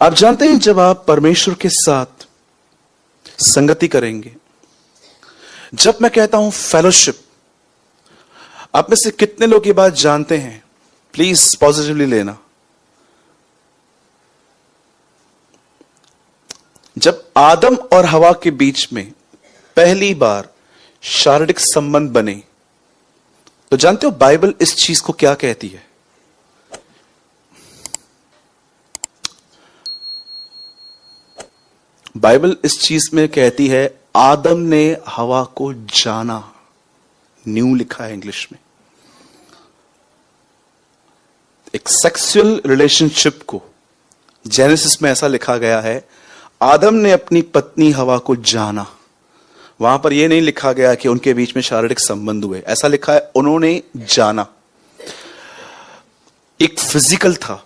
आप जानते हैं जब आप परमेश्वर के साथ संगति करेंगे, जब मैं कहता हूं फेलोशिप, आप में से कितने लोग ये बात जानते हैं? प्लीज पॉजिटिवली लेना। जब आदम और हवा के बीच में पहली बार शारीरिक संबंध बने, तो जानते हो बाइबल इस चीज को क्या कहती है? बाइबल इस चीज में कहती है, आदम ने हवा को जाना। न्यू लिखा है इंग्लिश में। एक सेक्सुअल रिलेशनशिप को जेनेसिस में ऐसा लिखा गया है, आदम ने अपनी पत्नी हवा को जाना। वहां पर यह नहीं लिखा गया कि उनके बीच में शारीरिक संबंध हुए, ऐसा लिखा है उन्होंने जाना। एक फिजिकल था।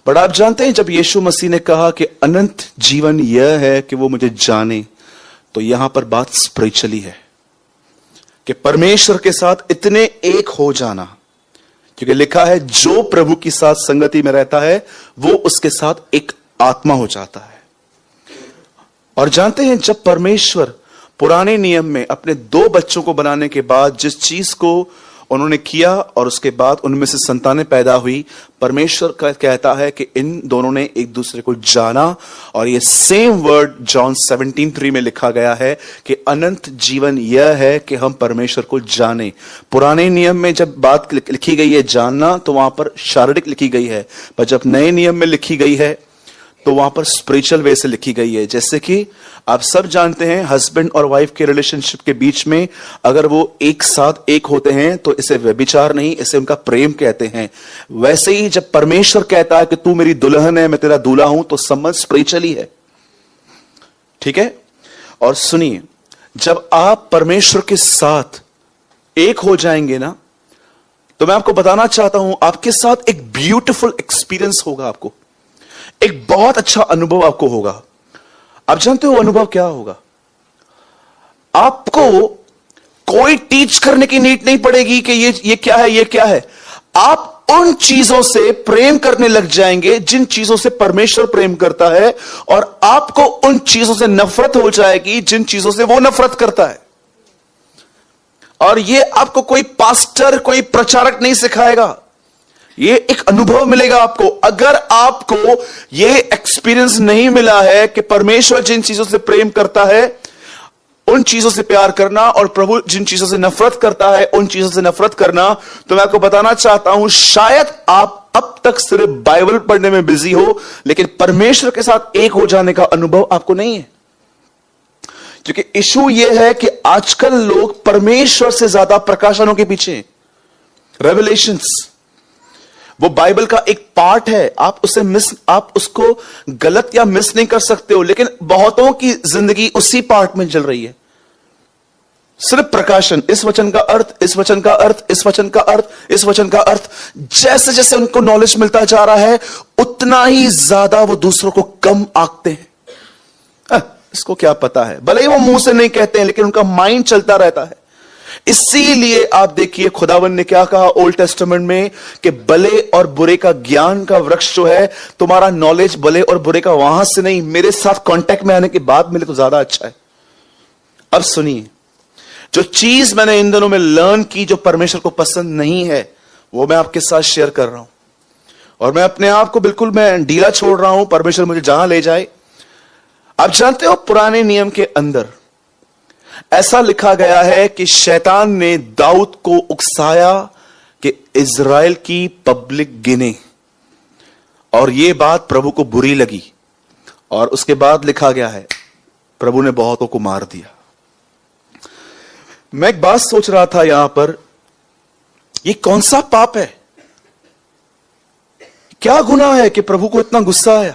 बट आप जानते हैं जब यीशु मसीह ने कहा कि अनंत जीवन यह है कि वो मुझे जाने, तो यहां पर बात स्पिरिचुअली है कि परमेश्वर के साथ इतने एक हो जाना। क्योंकि लिखा है जो प्रभु की साथ संगति में रहता है वो उसके साथ एक आत्मा हो जाता है। और जानते हैं जब परमेश्वर पुराने नियम में अपने दो बच्चों को बनाने के बाद जिस चीज को उन्होंने किया और उसके बाद उनमें से संतानें पैदा हुई, परमेश्वर कहता है कि इन दोनों ने एक दूसरे को जाना। और ये सेम वर्ड जॉन 17:3 में लिखा गया है कि अनंत जीवन यह है कि हम परमेश्वर को जाने। पुराने नियम में जब बात लिखी गई है जानना, तो वहां पर शारीरिक लिखी गई है, पर जब नए नियम में लिखी गई है तो वहां पर स्पिरिचुअल वे से लिखी गई है। जैसे कि आप सब जानते हैं हस्बैंड और वाइफ के रिलेशनशिप के बीच में अगर वो एक साथ एक होते हैं तो इसे व्यभिचार नहीं, इसे उनका प्रेम कहते हैं। वैसे ही जब परमेश्वर कहता है कि तू मेरी दुल्हन है, मैं तेरा दूल्हा हूं, तो संबंध स्पिरिचुअली है। ठीक है? और सुनिए, जब आप परमेश्वर के साथ एक हो जाएंगे ना, तो मैं आपको बताना चाहता हूं आपके साथ एक ब्यूटीफुल एक्सपीरियंस होगा। आपको एक बहुत अच्छा अनुभव आपको होगा। आप जानते हो अनुभव क्या होगा? आपको कोई टीच करने की नीड नहीं पड़ेगी कि ये क्या है, ये क्या है। आप उन चीजों से प्रेम करने लग जाएंगे जिन चीजों से परमेश्वर प्रेम करता है, और आपको उन चीजों से नफरत हो जाएगी जिन चीजों से वो नफरत करता है। और ये आपको कोई पास्टर, कोई प्रचारक नहीं सिखाएगा, ये एक अनुभव मिलेगा आपको। अगर आपको ये एक्सपीरियंस नहीं मिला है कि परमेश्वर जिन चीजों से प्रेम करता है उन चीजों से प्यार करना, और प्रभु जिन चीजों से नफरत करता है उन चीजों से नफरत करना, तो मैं आपको बताना चाहता हूं शायद आप अब तक सिर्फ बाइबल पढ़ने में बिजी हो, लेकिन परमेश्वर के साथ एक हो जाने का अनुभव आपको नहीं है। क्योंकि इशू यह है कि आजकल लोग परमेश्वर से ज्यादा प्रकाशनों के पीछे हैं। रेवलेशंस वो बाइबल का एक पार्ट है, आप उसको गलत या मिस नहीं कर सकते हो, लेकिन बहुतों की जिंदगी उसी पार्ट में चल रही है। सिर्फ प्रकाशन, इस वचन का अर्थ, इस वचन का अर्थ, इस वचन का अर्थ, इस वचन का अर्थ। जैसे जैसे उनको नॉलेज मिलता जा रहा है उतना ही ज्यादा वो दूसरों को कम आंकते हैं। इसको क्या पता है, भले ही वो मुंह से नहीं कहते हैं, लेकिन उनका माइंड चलता रहता है। इसीलिए आप देखिए खुदावन ने क्या कहा ओल्ड टेस्टामेंट में कि भले और बुरे का ज्ञान का वृक्ष जो है, तुम्हारा नॉलेज भले और बुरे का वहां से नहीं, मेरे साथ कांटेक्ट में आने के बाद मिले तो ज्यादा अच्छा है। अब सुनिए, जो चीज मैंने इन दिनों में लर्न की जो परमेश्वर को पसंद नहीं है, वो मैं आपके साथ शेयर कर रहा हूं। और मैं अपने आप को बिल्कुल मैं ढीला छोड़ रहा हूं, परमेश्वर मुझे जहां ले जाए। आप जानते हो पुराने नियम के अंदर ऐसा लिखा गया है कि शैतान ने दाऊद को उकसाया कि इज़राइल की पब्लिक गिने, और यह बात प्रभु को बुरी लगी, और उसके बाद लिखा गया है प्रभु ने बहुतों को मार दिया। मैं एक बात सोच रहा था यहां पर, ये कौन सा पाप है, क्या गुनाह है कि प्रभु को इतना गुस्सा आया?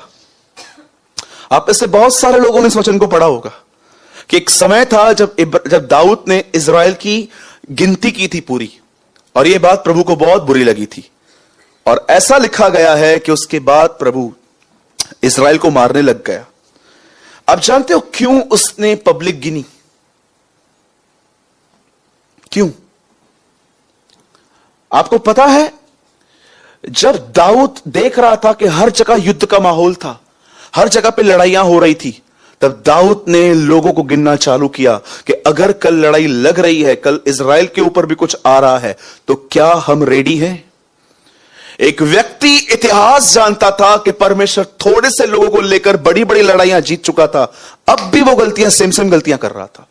आप में से बहुत सारे लोगों ने इस वचन को पढ़ा होगा कि एक समय था जब दाऊद ने इज़राइल की गिनती की थी पूरी, और यह बात प्रभु को बहुत बुरी लगी थी। और ऐसा लिखा गया है कि उसके बाद प्रभु इज़राइल को मारने लग गया। आप जानते हो क्यों उसने पब्लिक गिनी? क्यों? आपको पता है जब दाऊद देख रहा था कि हर जगह युद्ध का माहौल था, हर जगह पे लड़ाइयां हो रही थी, तब दाऊद ने लोगों को गिनना चालू किया कि अगर कल लड़ाई लग रही है, कल इजराइल के ऊपर भी कुछ आ रहा है, तो क्या हम रेडी हैं? एक व्यक्ति इतिहास जानता था कि परमेश्वर थोड़े से लोगों को लेकर बड़ी बड़ी लड़ाइयां जीत चुका था, अब भी वो गलतियां सेम गलतियां कर रहा था।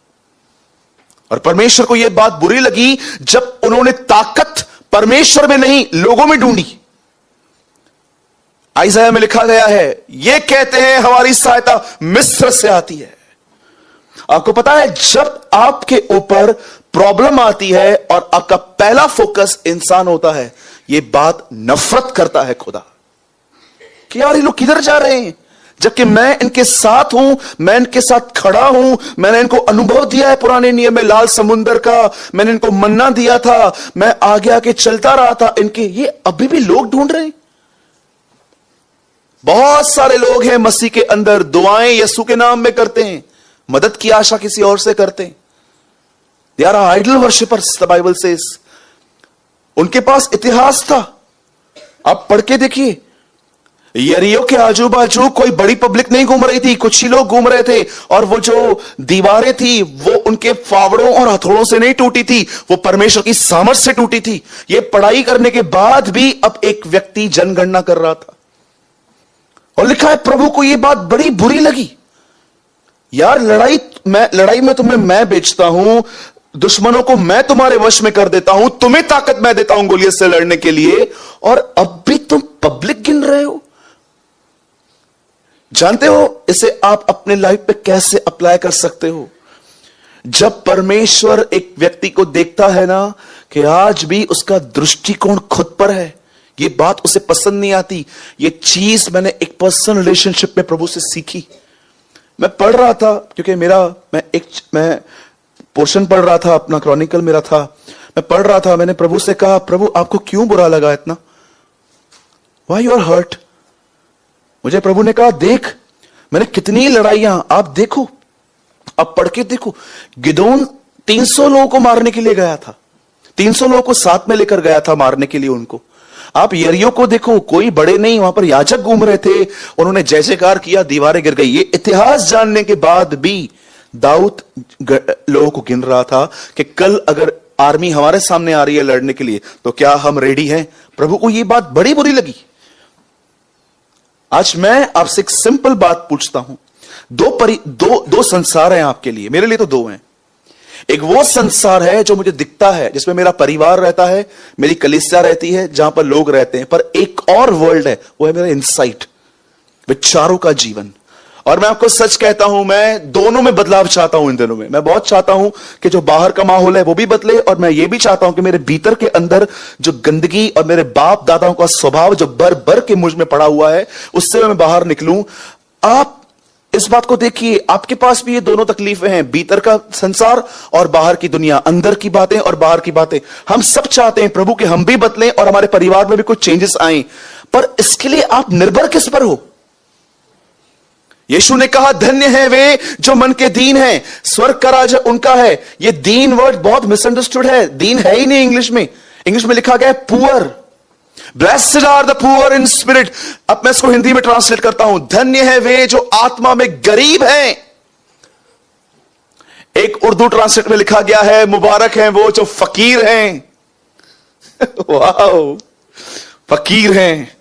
और परमेश्वर को यह बात बुरी लगी जब उन्होंने ताकत परमेश्वर में नहीं लोगों में ढूंढी। आइज़ाया में लिखा गया है, ये कहते हैं हमारी सहायता मिस्र से आती है। आपको पता है, जब आपके ऊपर प्रॉब्लम आती है और आपका पहला फोकस इंसान होता है, यह बात नफरत करता है खुदा कि यार ये लोग किधर जा रहे हैं, जबकि मैं इनके साथ हूं, मैं इनके साथ खड़ा हूं, मैंने इनको अनुभव दिया है पुराने नियम में लाल समुंदर का, मैंने इनको मन्ना दिया था, मैं आगे आगे चलता रहा था इनके, ये अभी भी लोग ढूंढ रहे हैं। बहुत सारे लोग हैं मसीह के अंदर, दुआएं यीशु के नाम में करते हैं, मदद की आशा किसी और से करते हैं। They are idol worshippers, the Bible says. उनके पास इतिहास था, आप पढ़ के देखिए, यरीहो के आजू बाजू कोई बड़ी पब्लिक नहीं घूम रही थी, कुछ ही लोग घूम रहे थे, और वो जो दीवारें थी वो उनके फावड़ों और हथौड़ों से नहीं टूटी थी, वो परमेश्वर की सामर्थ से टूटी थी। ये पढ़ाई करने के बाद भी अब एक व्यक्ति जनगणना कर रहा था, और लिखा है प्रभु को यह बात बड़ी बुरी लगी। यार लड़ाई में तुम्हें मैं बेचता हूं, दुश्मनों को मैं तुम्हारे वश में कर देता हूं, तुम्हें ताकत मैं देता हूं गोलियत से लड़ने के लिए, और अब भी तुम पब्लिक गिन रहे हो। जानते हो इसे आप अपने लाइफ पे कैसे अप्लाई कर सकते हो? जब परमेश्वर एक व्यक्ति को देखता है ना कि आज भी उसका दृष्टिकोण खुद पर है, ये बात उसे पसंद नहीं आती। ये चीज मैंने एक पर्सनल रिलेशनशिप में प्रभु से सीखी। मैं पढ़ रहा था, क्योंकि मैं पोर्शन पढ़ रहा था, अपना क्रॉनिकल मेरा था, मैं पढ़ रहा था, मैंने प्रभु से कहा, प्रभु आपको क्यों बुरा लगा इतना? Why you are hurt? मुझे प्रभु ने कहा, देख मैंने कितनी लड़ाइयां, आप देखो, आप पढ़ के देखो। गिदोन 300 लोगों को मारने के लिए गया था, 300 लोगों को साथ में लेकर गया था मारने के लिए उनको। आप यरीहो को देखो, कोई बड़े नहीं, वहां पर याजक घूम रहे थे, उन्होंने जय जयकार किया, दीवारें गिर गई। ये इतिहास जानने के बाद भी दाऊद लोगों को गिन रहा था कि कल अगर आर्मी हमारे सामने आ रही है लड़ने के लिए, तो क्या हम रेडी हैं? प्रभु को यह बात बड़ी बुरी लगी। आज मैं आपसे एक सिंपल बात पूछता हूं, दो संसार हैं आपके लिए, मेरे लिए तो दो हैं। एक वो संसार है जो मुझे दिखता है, जिसमें मेरा परिवार रहता है, मेरी कलीसिया रहती है, जहां पर लोग रहते हैं, पर एक और वर्ल्ड है, वो है मेरा इनसाइट, विचारों का जीवन। और मैं आपको सच कहता हूं, मैं दोनों में बदलाव चाहता हूं। इन दिनों में मैं बहुत चाहता हूं कि जो बाहर का माहौल है वो भी बदले, और मैं ये भी चाहता हूं कि मेरे भीतर के अंदर जो गंदगी और मेरे बाप दादाओं का स्वभाव जो बर के मुझ में पड़ा हुआ है, उससे मैं बाहर निकलूं। आप इस बात को देखिए, आपके पास भी ये दोनों तकलीफें हैं, भीतर का संसार और बाहर की दुनिया, अंदर की बातें और बाहर की बातें। हम सब चाहते हैं प्रभु कि हम भी बदलें और हमारे परिवार में भी कुछ चेंजेस आए, पर इसके लिए आप निर्भर किस पर हो? यीशु ने कहा, धन्य है वे जो मन के दीन हैं, स्वर्ग का राज उनका है। ये दीन वर्ड बहुत मिसअंडरस्टूड है, दीन है ही नहीं इंग्लिश में लिखा गया है poor. Blessed are the poor in spirit. अब मैं इसको हिंदी में ट्रांसलेट करता हूं, धन्य है वे जो आत्मा में गरीब हैं। एक उर्दू ट्रांसलेट में लिखा गया है, मुबारक हैं वो जो फकीर हैं। वाह, फकीर हैं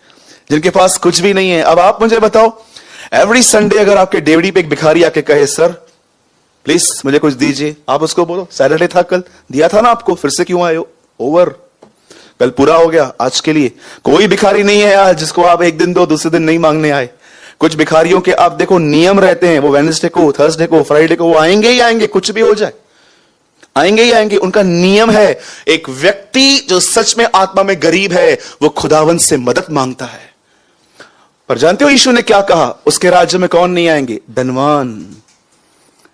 जिनके पास कुछ भी नहीं है। अब आप मुझे बताओ, एवरी संडे अगर आपके डेवड़ी पे एक भिखारी आके कहे, सर प्लीज मुझे कुछ दीजिए, आप उसको बोलो, सैटरडे था कल, दिया था ना आपको, फिर से क्यों आए हो? ओवर, कल पूरा हो गया आज के लिए। कोई भिखारी नहीं है आज जिसको आप एक दिन दो, दूसरे दिन नहीं मांगने आए। कुछ भिखारियों के आप देखो नियम रहते हैं, वो वेडनेसडे को, थर्सडे को, फ्राइडे को वो आएंगे ही आएंगे, कुछ भी हो जाए आएंगे ही आएंगे, उनका नियम है। एक व्यक्ति जो सच में आत्मा में गरीब है, वो खुदावन से मदद मांगता है। पर जानते हो यीशु ने क्या कहा? उसके राज्य में कौन नहीं आएंगे? धनवान,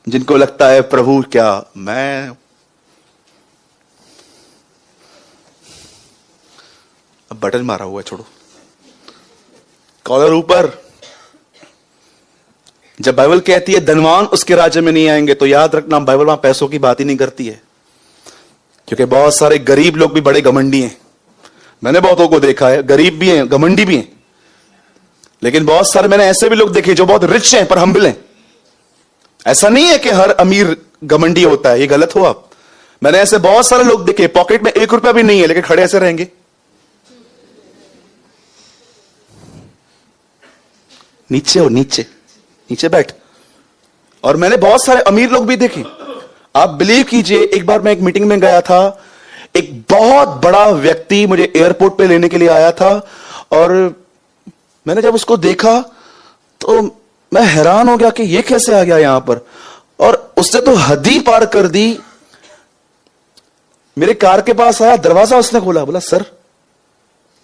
जिनको लगता है प्रभु क्या मैं, अब बटन मारा हुआ है, छोड़ो, कॉलर ऊपर। जब बाइबल कहती है धनवान उसके राज्य में नहीं आएंगे, तो याद रखना बाइबल वहां पैसों की बात ही नहीं करती है, क्योंकि बहुत सारे गरीब लोग भी बड़े घमंडी हैं। मैंने बहुतों को देखा है, गरीब भी हैं, घमंडी भी हैं, लेकिन बहुत सारे मैंने ऐसे भी लोग देखे जो बहुत रिच हैं पर हम्बल हैं। ऐसा नहीं है कि हर अमीर घमंडी होता है, ये गलत हो आप। मैंने ऐसे बहुत सारे लोग देखे, पॉकेट में 1 रुपया भी नहीं है लेकिन खड़े ऐसे रहेंगे। नीचे हो, नीचे नीचे बैठ। और मैंने बहुत सारे अमीर लोग भी देखे। आप बिलीव कीजिए, एक बार मैं एक मीटिंग में गया था, एक बहुत बड़ा व्यक्ति मुझे एयरपोर्ट पे लेने के लिए आया था, और मैंने जब उसको देखा तो मैं हैरान हो गया कि ये कैसे आ गया यहां पर। और उसने तो हद ही पार कर दी। मेरे कार के पास आया, दरवाजा उसने खोला, बोला सर।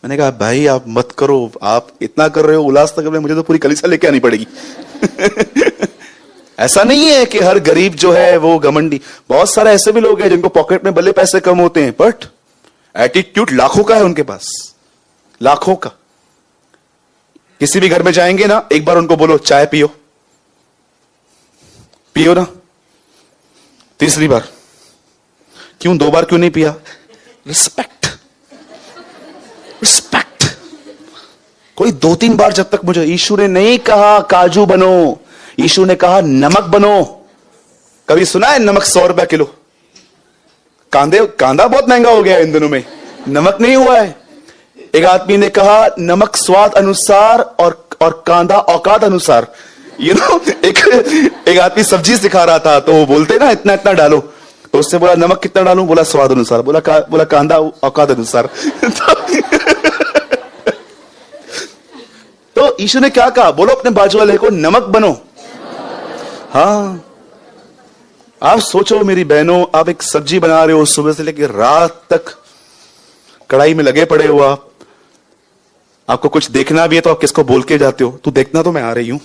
मैंने कहा भाई आप मत करो, आप इतना कर रहे हो उल्लासनगर में, मुझे तो पूरी कलीसिया लेके आनी पड़ेगी। ऐसा नहीं है कि हर गरीब जो है वो घमंडी। बहुत सारे ऐसे भी लोग हैं जिनको पॉकेट में भले पैसे कम होते हैं बट एटीट्यूड लाखों का है उनके पास, लाखों का। किसी भी घर में जाएंगे ना, एक बार उनको बोलो चाय पियो, पियो ना। तीसरी बार क्यों, 2 बार क्यों नहीं पिया? Respect, respect. कोई 2-3 बार जब तक मुझे, यीशु ने नहीं कहा काजू बनो, यीशु ने कहा नमक बनो। कभी सुना है नमक 100 रुपया किलो? कांदा बहुत महंगा हो गया है इन दिनों में, नमक नहीं हुआ है। एक आदमी ने कहा नमक स्वाद अनुसार और कांदा औकात अनुसार। एक आदमी सब्जी सिखा रहा था तो वो बोलते ना इतना इतना डालो, तो उससे बोला नमक कितना डालूं? बोला स्वाद अनुसार। बोला कांदा औकात अनुसार। तो यीशु ने क्या कहा? बोलो अपने बाजू वाले को नमक बनो। हाँ, आप सोचो मेरी बहनों, आप एक सब्जी बना रहे हो, सुबह से लेकर रात तक कढ़ाई में लगे पड़े हो। आपको कुछ देखना भी है तो आप किसको बोल के जाते हो? तू देखना तो मैं आ रही हूं।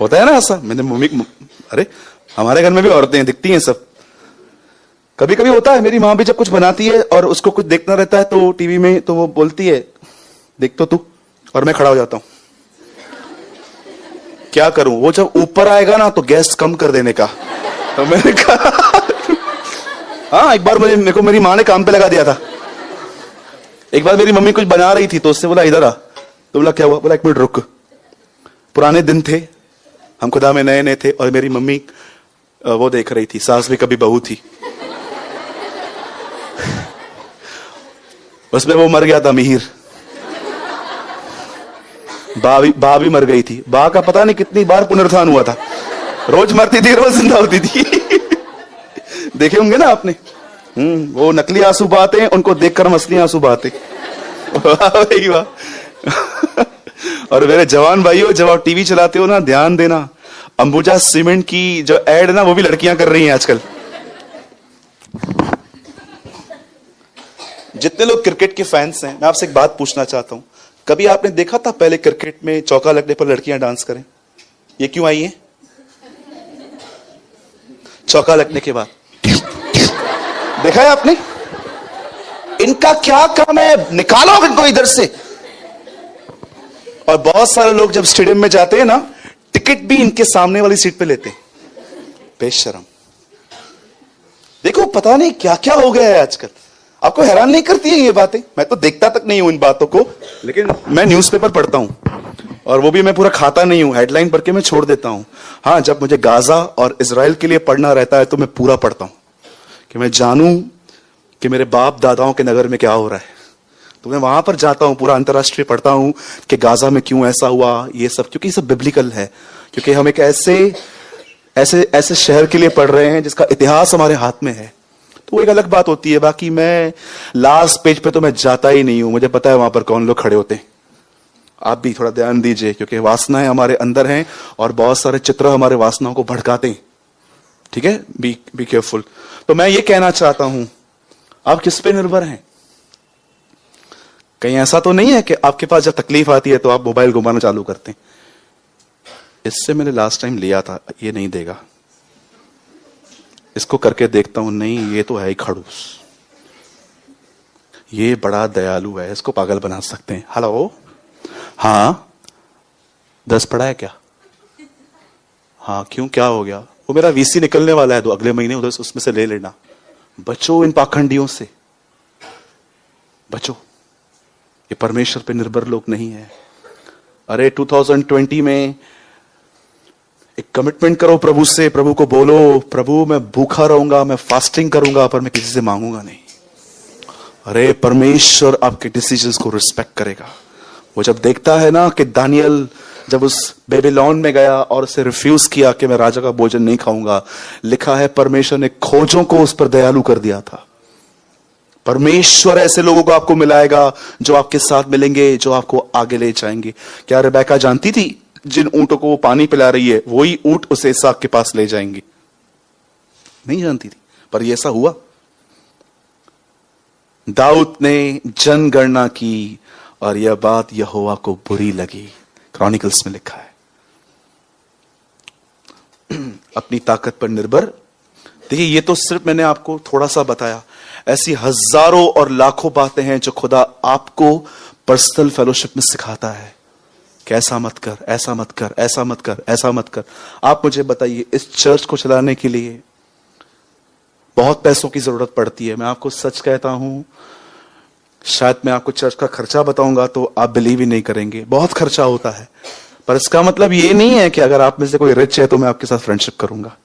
होता है ना ऐसा? मैंने मम्मी, अरे हमारे घर में भी औरतें दिखती हैं सब। कभी कभी होता है, मेरी माँ भी जब कुछ बनाती है और उसको कुछ देखना रहता है तो टीवी में, तो वो बोलती है देख तो तू, और मैं खड़ा हो जाता हूं। क्या करूं? वो जब ऊपर आएगा ना तो गैस कम कर देने का। तो मैंने कहा हाँ, एक बार मेरे को मेरी माँ ने काम पे लगा दिया था। एक बार मेरी मम्मी कुछ बना रही थी तो उससे बोला इधर आ। तो बोला क्या हुआ? बोला 1 मिनट रुक। पुराने दिन थे, हम खुदा में नए नए थे, और मेरी मम्मी वो देख रही थी, सास भी कभी बहू थी। उसमें वो मर गया था मिहिर, बा भी मर गई थी। बा का पता नहीं कितनी बार पुनरुत्थान हुआ था, रोज मरती थी रोज जिंदा होती थी। देखे होंगे ना आपने। वो नकली आंसू बहाते हैं, उनको देखकर हम असली आंसू बहाते। वाह वाह। और मेरे जवान भाइयों, जब आप टीवी चलाते हो ना, ध्यान देना, अंबुजा सीमेंट की जो एड है ना, वो भी लड़कियां कर रही हैं आजकल। जितने लोग क्रिकेट के फैंस हैं, मैं आपसे एक बात पूछना चाहता हूं, कभी आपने देखा था पहले क्रिकेट में चौका लगने पर लड़कियां डांस करें? ये क्यों आई है? चौका लगने के बाद देखा है आपने? इनका क्या काम है? निकालो इनको इधर से। और बहुत सारे लोग जब स्टेडियम में जाते हैं ना, टिकट भी इनके सामने वाली सीट पे लेते हैं। बेशरम। देखो पता नहीं क्या क्या हो गया है आजकल। आपको हैरान नहीं करती है ये बातें? मैं तो देखता तक नहीं हूं इन बातों को, लेकिन मैं न्यूज़पेपर पढ़ता हूं, और वो भी मैं पूरा खाता नहीं हूं, हेडलाइन पढ़ के मैं छोड़ देता हूं। हाँ, जब मुझे गाजा और इजराइल के लिए पढ़ना रहता है तो मैं पूरा पढ़ता हूं, कि मैं जानूं कि मेरे बाप दादाओं के नगर में क्या हो रहा है। तो मैं वहां पर जाता हूं, पूरा अंतर्राष्ट्रीय पढ़ता हूं कि गाजा में क्यों ऐसा हुआ, ये सब, क्योंकि ये सब बिब्लिकल है। क्योंकि हम एक ऐसे शहर के लिए पढ़ रहे हैं जिसका इतिहास हमारे हाथ में है। तो वो एक अलग बात होती है। बाकी मैं लास्ट पेज पे तो मैं जाता ही नहीं हूं, मुझे पता है वहां पर कौन लोग खड़े होते हैं। आप भी थोड़ा ध्यान दीजिए, क्योंकि वासनाएं हमारे अंदर हैं और बहुत सारे चित्र हमारे वासनाओं को भड़काते हैं। ठीक है, बी केयरफुल। तो मैं ये कहना चाहता हूं, आप किस पे निर्भर हैं? कहीं ऐसा तो नहीं है कि आपके पास जब तकलीफ आती है तो आप मोबाइल घुमाना चालू करते हैं? इससे मैंने लास्ट टाइम लिया था, ये नहीं देगा। इसको करके देखता हूं, नहीं ये तो है ही खड़ूस, ये बड़ा दयालु है, इसको पागल बना सकते हैं। हेलो, हाँ 10 पड़ा है क्या? हाँ क्यों, क्या हो गया? वो मेरा वीसी निकलने वाला है तो अगले महीने, उधर से उसमें से ले लेना। बचो इन पाखंडियों से, बचो। ये परमेश्वर पे निर्भर लोग नहीं है। अरे 2020 में एक कमिटमेंट करो प्रभु से, प्रभु को बोलो, प्रभु मैं भूखा रहूंगा, मैं फास्टिंग करूंगा, पर मैं किसी से मांगूंगा नहीं। अरे परमेश्वर आपके डिसीजंस को रिस्पेक्ट करेगा। वो जब देखता है ना कि दानियल जब उस बेबीलोन में गया और उसे रिफ्यूज किया कि मैं राजा का भोजन नहीं खाऊंगा, लिखा है परमेश्वर ने खोजों को उस पर दयालु कर दिया था। परमेश्वर ऐसे लोगों को आपको मिलाएगा जो आपके साथ मिलेंगे, जो आपको आगे ले जाएंगे। क्या रेबेका जानती थी जिन ऊंटों को वो पानी पिला रही है वही ऊंट उसे इसहाक के पास ले जाएंगे? नहीं जानती थी, पर यह ऐसा हुआ। दाऊद ने जनगणना की और यह बात यहोवा को बुरी लगी। क्रॉनिकल्स में लिखा है। अपनी ताकत पर निर्भर। देखिए, ये तो सिर्फ मैंने आपको थोड़ा सा बताया। ऐसी हजारों और लाखों बातें हैं जो खुदा आपको पर्सनल फेलोशिप में सिखाता है कि ऐसा मत कर, ऐसा मत कर, ऐसा मत कर, ऐसा मत कर। आप मुझे बताइए, इस चर्च को चलाने के लिए बहुत पैसों की जरूरत पड़ती है। मैं आपको सच कहता हूं, शायद मैं आपको चर्च का खर्चा बताऊंगा तो आप बिलीव ही नहीं करेंगे। बहुत खर्चा होता है, पर इसका मतलब ये नहीं है कि अगर आप में से कोई रिच है तो मैं आपके साथ फ्रेंडशिप करूंगा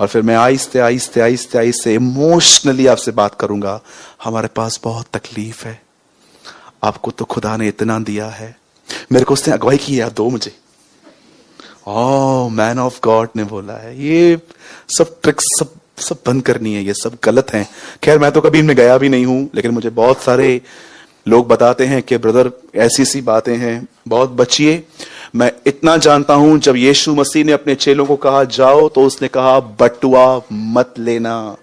और फिर मैं आहिस्ते आहिस्ते आहिस्ते आहिस्ते इमोशनली आपसे बात करूंगा। हमारे पास बहुत तकलीफ है, आपको तो खुदा ने इतना दिया है। मेरे को उसने अगुवाई की है, दो मुझे। ओह, मैन ऑफ गॉड ने बोला है। ये सब ट्रिक्स सब बंद करनी है, ये सब गलत हैं। खैर, मैं तो कभी इनमें गया भी नहीं हूं, लेकिन मुझे बहुत सारे लोग बताते हैं कि ब्रदर ऐसी सी बातें हैं, बहुत बचिए। मैं इतना जानता हूं, जब यीशु मसीह ने अपने चेलों को कहा जाओ, तो उसने कहा बटुआ मत लेना,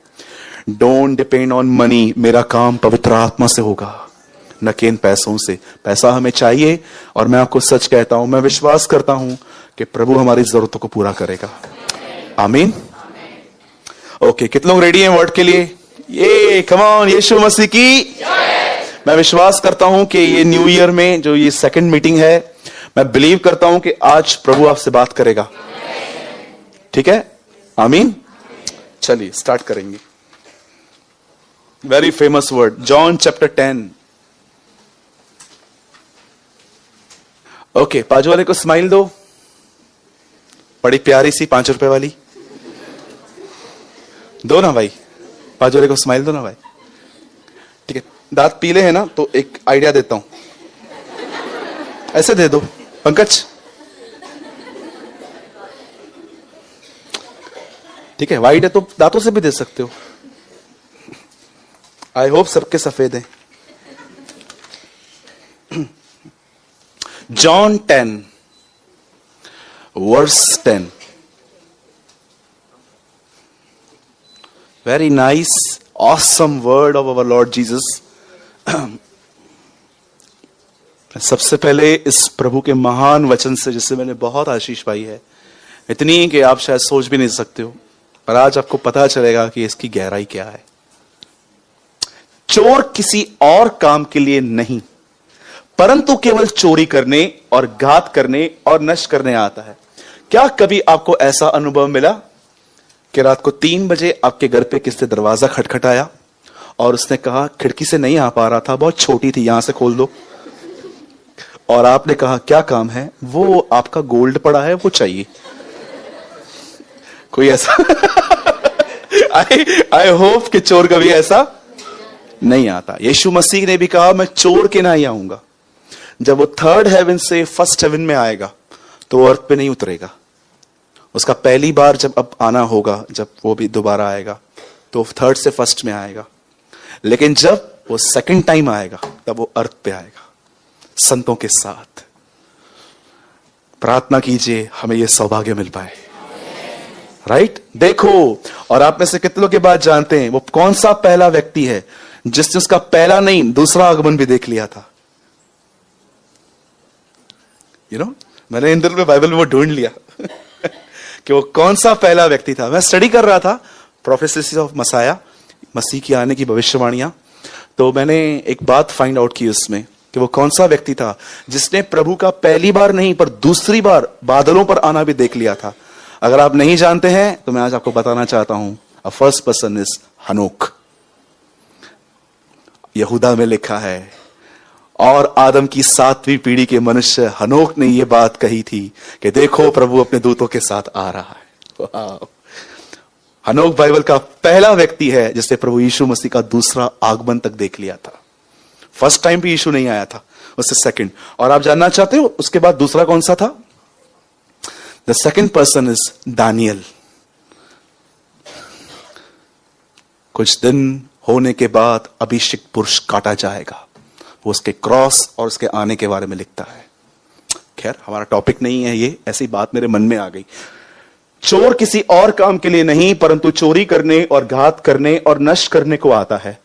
डोंट डिपेंड ऑन मनी। मेरा काम पवित्र आत्मा से होगा, न कि इन पैसों से। पैसा हमें चाहिए, और मैं आपको सच कहता हूं, मैं विश्वास करता हूं कि प्रभु हमारी जरूरतों को पूरा करेगा। आमीन। ओके, कितने लोग रेडी हैं वर्ड के लिए? ये कम ऑन, यीशु मसीह की। मैं विश्वास करता हूं कि ये न्यू ईयर में जो ये सेकंड मीटिंग है, मैं बिलीव करता हूं कि आज प्रभु आपसे बात करेगा। ठीक है, आमीन। चलिए स्टार्ट करेंगे। Very famous word, John chapter 10। Okay, बाजू वाले को स्माइल दो, बड़ी प्यारी सी 5 रुपए वाली दो ना भाई। बाजू वाले को स्माइल दो ना भाई। ठीक है, दांत पीले हैं ना, तो एक आइडिया देता हूं, ऐसे दे दो पंकज। ठीक है, वाइट है तो दांतों से भी दे सकते हो। आई होप सबके सफेद हैं। John 10 verse 10। Very nice, awesome word of our Lord Jesus. सबसे पहले इस प्रभु के महान वचन से, जिससे मैंने बहुत आशीष पाई है, इतनी कि आप शायद सोच भी नहीं सकते हो, पर आज आपको पता चलेगा कि इसकी गहराई क्या है। चोर किसी और काम के लिए नहीं, परंतु केवल चोरी करने और घात करने और नष्ट करने आता है। क्या कभी आपको ऐसा अनुभव मिला कि रात को 3 बजे आपके घर पे किसने दरवाजा खटखटाया और उसने कहा खिड़की से नहीं आ पा रहा था, बहुत छोटी थी, यहां से खोल दो, और आपने कहा क्या काम है? वो आपका गोल्ड पड़ा है, वो चाहिए। कोई ऐसा आई होप कि चोर कभी ऐसा नहीं आता। यीशु मसीह ने भी कहा मैं चोर के ना ही आऊंगा। जब वो 3rd हेवन से 1st हेवन में आएगा तो वो अर्थ पे नहीं उतरेगा। उसका पहली बार जब अब आना होगा, जब वो भी दोबारा आएगा तो 3rd से 1st में आएगा, लेकिन जब वो 2nd टाइम आएगा तब वो अर्थ पे आएगा संतों के साथ। प्रार्थना कीजिए हमें यह सौभाग्य मिल पाए। राइट? देखो, और आप में से कितनों के बाद जानते हैं वो कौन सा पहला व्यक्ति है जिसने उसका पहला नहीं दूसरा आगमन भी देख लिया था? मैंने इन दिनों में बाइबल में वो ढूंढ लिया कि वो कौन सा पहला व्यक्ति था। मैं स्टडी कर रहा था प्रोफेसीज ऑफ मसाया, मसीह की आने की भविष्यवाणियां, तो मैंने एक बात फाइंड आउट की उसमें कि वो कौन सा व्यक्ति था जिसने प्रभु का पहली बार नहीं पर दूसरी बार बादलों पर आना भी देख लिया था। अगर आप नहीं जानते हैं तो मैं आज आपको बताना चाहता हूं। अ फर्स्ट पर्सन इज हनोक। यहूदा में लिखा है और आदम की 7वीं पीढ़ी के मनुष्य हनोक ने यह बात कही थी कि देखो प्रभु अपने दूतों के साथ आ रहा है। वाह। हनोक बाइबल का पहला व्यक्ति है जिसने प्रभु यीशु मसीह का दूसरा आगमन तक देख लिया था। फर्स्ट टाइम भी यीशु नहीं आया था, उससे सेकंड। और आप जानना चाहते हो उसके बाद दूसरा कौन सा था? The second person is Daniel. कुछ दिन होने के बाद अभिषिक्त पुरुष काटा जाएगा। वो उसके क्रॉस और उसके आने के बारे में लिखता है। खैर हमारा टॉपिक नहीं है ये, ऐसी बात मेरे मन में आ गई। चोर किसी और काम के लिए नहीं परंतु चोरी करने और घात करने और नष्ट करने को आता है।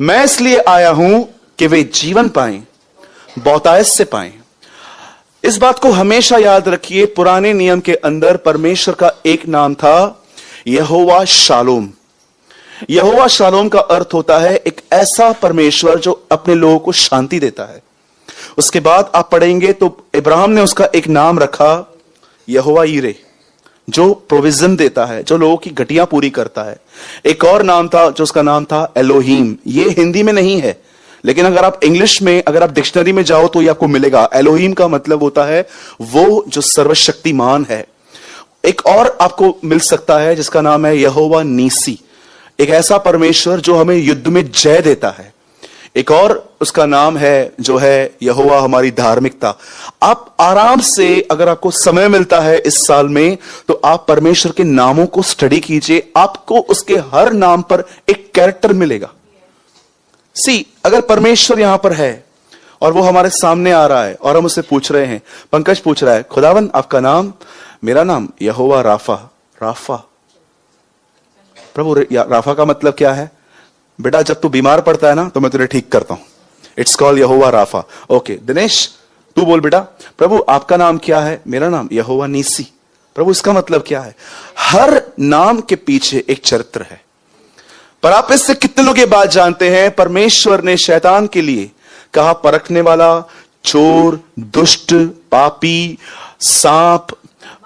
मैं इसलिए आया हूं कि वे जीवन पाएं, बहुतायत से पाएं। इस बात को हमेशा याद रखिए, पुराने नियम के अंदर परमेश्वर का एक नाम था यहोवा शालोम। यहोवा शालोम का अर्थ होता है एक ऐसा परमेश्वर जो अपने लोगों को शांति देता है। उसके बाद आप पढ़ेंगे तो इब्राहिम ने उसका एक नाम रखा यहोवा यीरे, जो प्रोविजन देता है, जो लोगों की घटियां पूरी करता है। एक और नाम था जो उसका नाम था एलोहीम। ये हिंदी में नहीं है लेकिन अगर आप इंग्लिश में, अगर आप डिक्शनरी में जाओ तो ये आपको मिलेगा। एलोहीम का मतलब होता है वो जो सर्वशक्तिमान है। एक और आपको मिल सकता है जिसका नाम है यहोवा नीसी, एक ऐसा परमेश्वर जो हमें युद्ध में जय देता है। एक और उसका नाम है जो है यहोवा हमारी धार्मिकता। आप आराम से, अगर आपको समय मिलता है इस साल में, तो आप परमेश्वर के नामों को स्टडी कीजिए। आपको उसके हर नाम पर एक कैरेक्टर मिलेगा। अगर परमेश्वर यहां पर है और वो हमारे सामने आ रहा है और हम उससे पूछ रहे हैं, पंकज पूछ रहा है खुदावन आपका नाम? मेरा नाम यहोवा राफा। राफा प्रभु, राफा का मतलब क्या है? बेटा जब तू बीमार पड़ता है ना तो मैं तुझे ठीक करता हूं। इट्स कॉल्ड यहोवा राफा। ओके दिनेश तू बोल बेटा, प्रभु आपका नाम क्या है? मेरा नाम यहोवा नीसी। प्रभु इसका मतलब क्या है? हर नाम के पीछे एक चरित्र है। पर आप इससे कितने लोग ये बात जानते हैं? परमेश्वर ने शैतान के लिए कहा परखने वाला, चोर, दुष्ट, पापी, सांप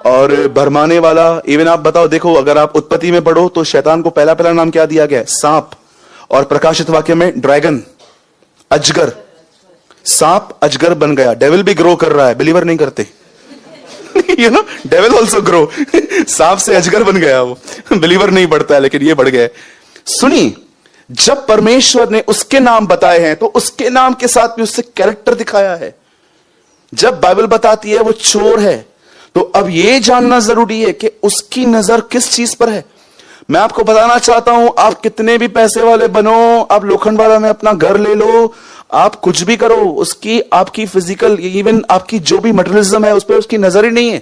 और भरमाने वाला। इवन आप बताओ, देखो अगर आप उत्पत्ति में पढ़ो तो शैतान को पहला पहला नाम क्या दिया गया? सांप। और प्रकाशित वाक्य में ड्रैगन, अजगर। सांप अजगर बन गया। डेविल भी ग्रो कर रहा है, बिलीवर नहीं करते you know, devil also grow सांप से अजगर बन गया। वो बिलीवर नहीं बढ़ता है लेकिन ये बढ़ गया। सुनिए, जब परमेश्वर ने उसके नाम बताए हैं तो उसके नाम के साथ भी उससे कैरेक्टर दिखाया है। जब बाइबल बताती है वो चोर है तो अब यह जानना जरूरी है कि उसकी नजर किस चीज पर है। मैं आपको बताना चाहता हूं, आप कितने भी पैसे वाले बनो, आप लोखंड वाला में अपना घर ले लो, आप कुछ भी करो, उसकी आपकी फिजिकल, इवन आपकी जो भी मटेरियलिज्म है उस पर उसकी नजर ही नहीं है,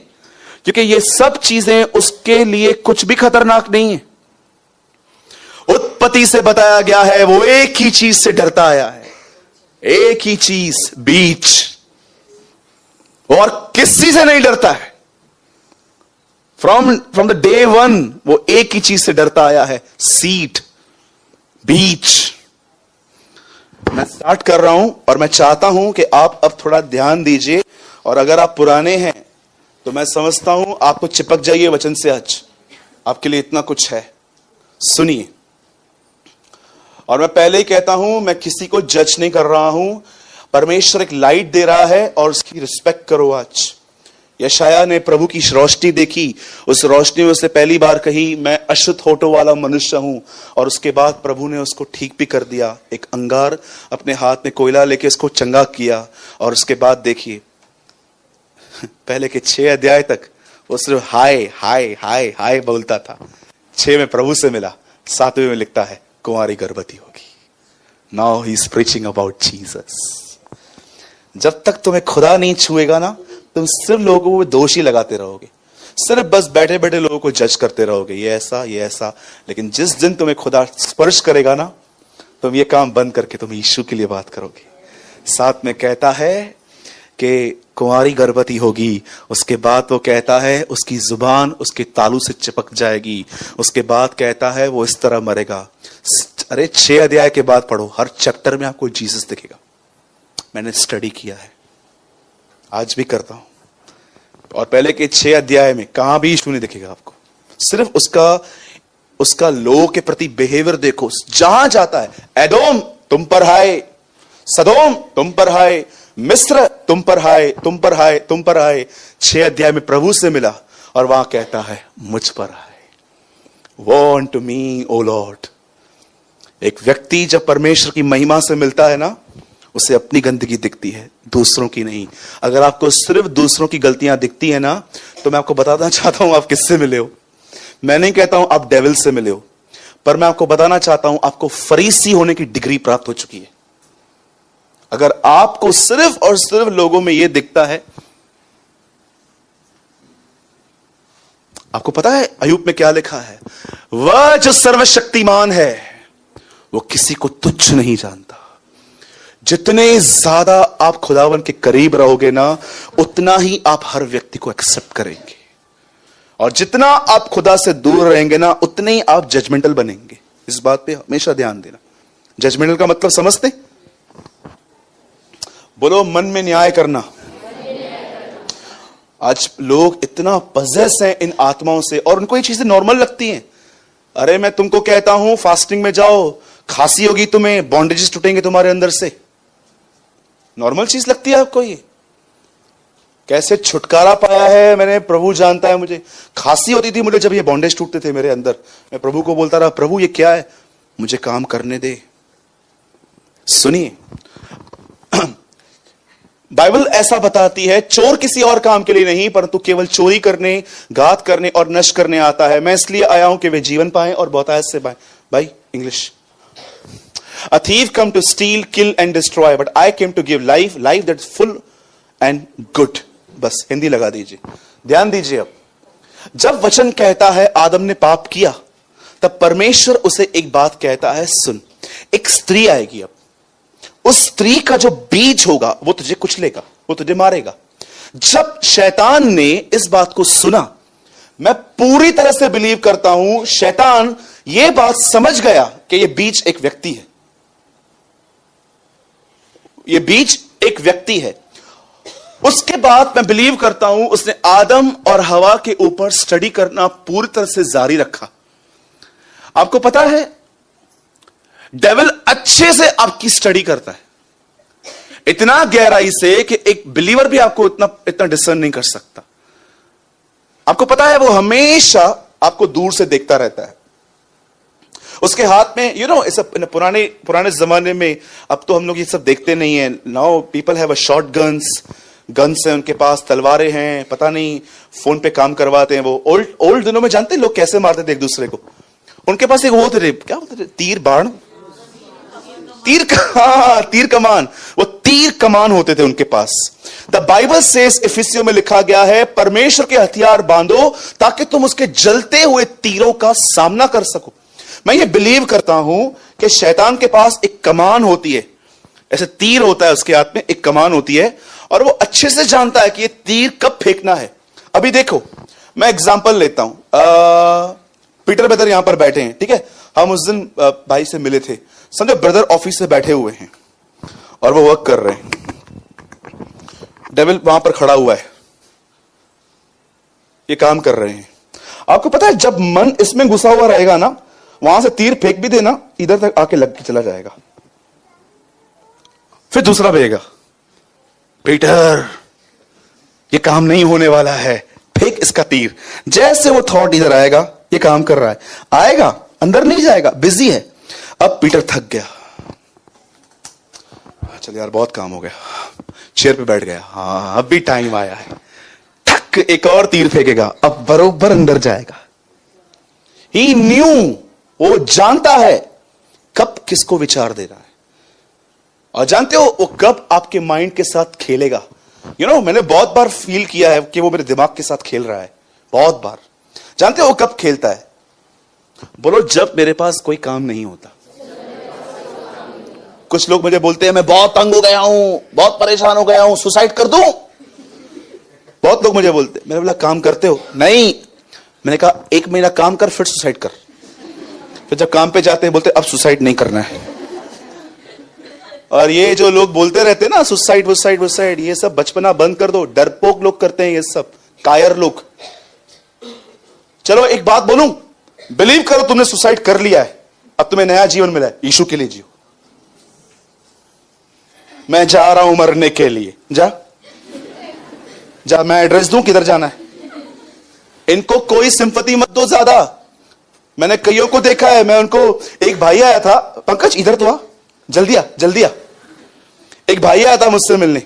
क्योंकि ये सब चीजें उसके लिए कुछ भी खतरनाक नहीं है। उत्पत्ति से बताया गया है वो एक ही चीज से डरता आया है, एक ही चीज, बीच, और किसी से नहीं डरता है। फ्रॉम द डे वन वो एक ही चीज से डरता आया है, सीट, बीच। मैं स्टार्ट कर रहा हूं और मैं चाहता हूं कि आप अब थोड़ा ध्यान दीजिए, और अगर आप पुराने हैं तो मैं समझता हूं आपको चिपक जाइए वचन से आज, आपके लिए इतना कुछ है। सुनिए, और मैं पहले ही कहता हूं, मैं किसी को जज नहीं कर रहा हूं। परमेश्वर एक लाइट दे रहा है और उसकी रिस्पेक्ट करो। आज यशाया ने प्रभु की रोशनी देखी, उस रोशनी में उसने पहली बार कही मैं अशुद्ध होठों वाला मनुष्य हूं, और उसके बाद प्रभु ने उसको ठीक भी कर दिया। एक अंगार अपने हाथ में कोयला लेके उसको चंगा किया, और उसके बाद देखिए पहले के 6 अध्याय तक वो सिर्फ हाय हाय हाय हाय बोलता था। 6 में प्रभु से मिला, 7वें में लिखता है कुंवारी गर्भवती होगी। Now he is preaching about Jesus. जब तक तुम्हें खुदा नहीं छुएगा ना, तुम सिर्फ लोगों को दोषी लगाते रहोगे, सिर्फ बस बैठे बैठे लोगों को जज करते रहोगे, ये ऐसा ये ऐसा। लेकिन जिस दिन तुम्हें खुदा स्पर्श करेगा ना, तुम ये काम बंद करके तुम यीशु के लिए बात करोगे। साथ में कहता है कि कुंवारी गर्भवती होगी, उसके बाद वो कहता है उसकी जुबान उसके तालू से चिपक जाएगी, उसके बाद कहता है वो इस तरह मरेगा। अरे 6 अध्याय के बाद पढ़ो, हर चैप्टर में आपको जीसस दिखेगा। मैंने स्टडी किया है, आज भी करता हूं, और पहले के 6 अध्याय में कहां भी यीशु नहीं दिखेगा आपको। सिर्फ उसका लोगों के प्रति बिहेवियर देखो, जहां जाता है एदोम तुम पर हाय, सदोम तुम पर हाय, मिस्र तुम पर हाय, तुम पर हाय, तुम पर हाय। 6 अध्याय में प्रभु से मिला और वहां कहता है मुझ पर हाय। वो अनटू मी ओ लॉर्ड। एक व्यक्ति जब परमेश्वर की महिमा से मिलता है ना, उसे अपनी गंदगी दिखती है, दूसरों की नहीं। अगर आपको सिर्फ दूसरों की गलतियां दिखती है ना, तो मैं आपको बताना चाहता हूं आप किससे मिले हो। मैं नहीं कहता हूं आप डेविल से मिले हो, पर मैं आपको बताना चाहता हूं आपको फरीसी होने की डिग्री प्राप्त हो चुकी है। अगर आपको सिर्फ और सिर्फ लोगों में यह दिखता है। आपको पता है अय्यूब में क्या लिखा है? वह जो सर्वशक्तिमान है वो किसी को तुच्छ नहीं जानता। जितने ज्यादा आप खुदावन के करीब रहोगे ना, उतना ही आप हर व्यक्ति को एक्सेप्ट करेंगे, और जितना आप खुदा से दूर रहेंगे ना, उतने ही आप जजमेंटल बनेंगे। इस बात पे हमेशा ध्यान देना। जजमेंटल का मतलब समझते? बोलो, मन में न्याय करना। आज लोग इतना पजेस हैं इन आत्माओं से, और उनको ये चीजें नॉर्मल लगती हैं। अरे मैं तुमको कहता हूं फास्टिंग में जाओ, खांसी होगी तुम्हें, बॉन्डेजेस टूटेंगे तुम्हारे अंदर से। नॉर्मल चीज लगती है आपको ये? कैसे छुटकारा पाया है मैंने, प्रभु जानता है। मुझे खांसी होती थी मुझे जब ये बॉन्डेज टूटते थे मेरे अंदर। मैं प्रभु को बोलता रहा, प्रभु ये क्या है, मुझे काम करने दे। सुनिए, बाइबल ऐसा बताती है चोर किसी और काम के लिए नहीं, परंतु केवल चोरी करने, घात करने और नष्ट करने आता है। मैं इसलिए आया हूं कि वे जीवन पाएं और बहुतायत से पाएं। भाई English, A thief come to steal, kill and destroy, but I came to give life, life that's full and good. बस हिंदी लगा दीजिए, ध्यान दीजिए। अब जब वचन कहता है आदम ने पाप किया, तब परमेश्वर उसे एक बात कहता है, सुन, एक स्त्री आएगी। अब उस स्त्री का जो बीज होगा वो तुझे कुचलेगा, वो तुझे मारेगा। जब शैतान ने इस बात को सुना, मैं पूरी तरह से बिलीव करता हूं शैतान यह बात समझ गया कि यह बीज एक व्यक्ति है। ये बीज एक व्यक्ति है। उसके बाद मैं बिलीव करता हूं उसने आदम और हवा के ऊपर स्टडी करना पूरी तरह से जारी रखा। आपको पता है डेविल अच्छे से आपकी स्टडी करता है, इतना गहराई से कि एक बिलीवर भी आपको इतना डिसर्न नहीं कर सकता। आपको पता है वो हमेशा आपको दूर से देखता रहता है। उसके हाथ में ये सब पुराने जमाने में, अब तो हम लोग ये सब देखते नहीं है। Now people have a short guns है उनके पास, तलवारें हैं, पता नहीं फोन पे काम करवाते हैं। वो ओल्ड दिनों में जानते हैं लोग कैसे मारते थे एक दूसरे को? उनके पास एक वो थे, क्या बोलते थे, तीर बाण, तीर कमान, वो तीर कमान होते थे उनके पास। द बाइबल सेज, इफिसियों में लिखा गया है, परमेश्वर के हथियार बांधो ताकि तुम उसके जलते हुए तीरों का सामना कर सको। मैं ये बिलीव करता हूं कि शैतान के पास एक कमान होती है, ऐसे तीर होता है उसके हाथ में, एक कमान होती है, और वो अच्छे से जानता है कि ये तीर कब फेंकना है। अभी देखो, मैं एग्जांपल लेता हूं। पीटर ब्रदर यहां पर बैठे हैं, ठीक है। हम उस दिन भाई से मिले थे। समझो ब्रदर ऑफिस से बैठे हुए हैं और वो वर्क कर रहे हैं, डेविल वहां पर खड़ा हुआ है, ये काम कर रहे हैं। आपको पता है जब मन इसमें घुसा हुआ रहेगा ना, वहां से तीर फेंक भी देना, इधर तक आके लग के चला जाएगा। फिर दूसरा भेजेगा, पीटर ये काम नहीं होने वाला है, फेंक इसका तीर। जैसे वो थॉट इधर आएगा, ये काम कर रहा है, आएगा अंदर नहीं जाएगा, बिजी है। अब पीटर थक गया, चल यार बहुत काम हो गया, चेयर पे बैठ गया। हाँ अब भी टाइम आया है, ठक एक और तीर फेंकेगा, अब बरोबर अंदर जाएगा। ही न्यू, वो जानता है कब किसको विचार दे रहा है, और जानते हो वो कब आपके माइंड के साथ खेलेगा। मैंने बहुत बार फील किया है कि वो मेरे दिमाग के साथ खेल रहा है, बहुत बार। जानते हो वो कब खेलता है? बोलो, जब मेरे पास कोई काम नहीं होता। कुछ लोग मुझे बोलते हैं मैं बहुत तंग हो गया हूं, बहुत परेशान हो गया हूं, सुसाइड कर दूं। बहुत लोग मुझे बोलते, मैंने बोला काम करते हो? नहीं। मैंने कहा 1 महीना काम कर फिर सुसाइड कर। फिर जब काम पे जाते हैं बोलते अब सुसाइड नहीं करना है। और ये जो लोग बोलते रहते हैं ना सुसाइड, ये सब बचपना बंद कर दो। डरपोक लोग करते हैं ये सब, कायर लोग। चलो एक बात बोलूं, बिलीव करो तुमने सुसाइड कर लिया है, अब तुम्हें नया जीवन मिला है, यीशु के लिए जियो। मैं जा रहा हूं मरने के लिए। जा जा, मैं एड्रेस दूं किधर जाना है। इनको कोई सिंपैथी मत दो ज्यादा। मैंने कईयों को देखा है, मैं उनको, एक भाई आया था, पंकज इधर तो आ, जल्दी आ जल्दी आ। एक भाई आया था मुझसे मिलने,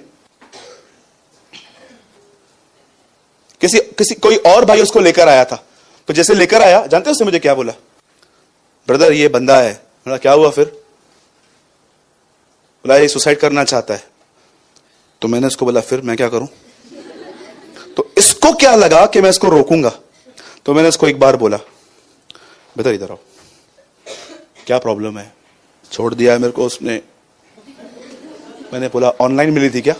किसी कोई और भाई उसको लेकर आया था। तो जैसे लेकर आया, जानते हो उसने मुझे क्या बोला? ब्रदर ये बंदा है। बोला क्या हुआ फिर? बोला ये सुसाइड करना चाहता है। तो मैंने उसको बोला फिर मैं क्या करूं? तो इसको क्या लगा कि मैं इसको रोकूंगा। तो मैंने उसको एक बार बोला, बेटा इधर आओ, क्या प्रॉब्लम है? छोड़ दिया है मेरे को उसने। मैंने बोला ऑनलाइन मिली थी क्या?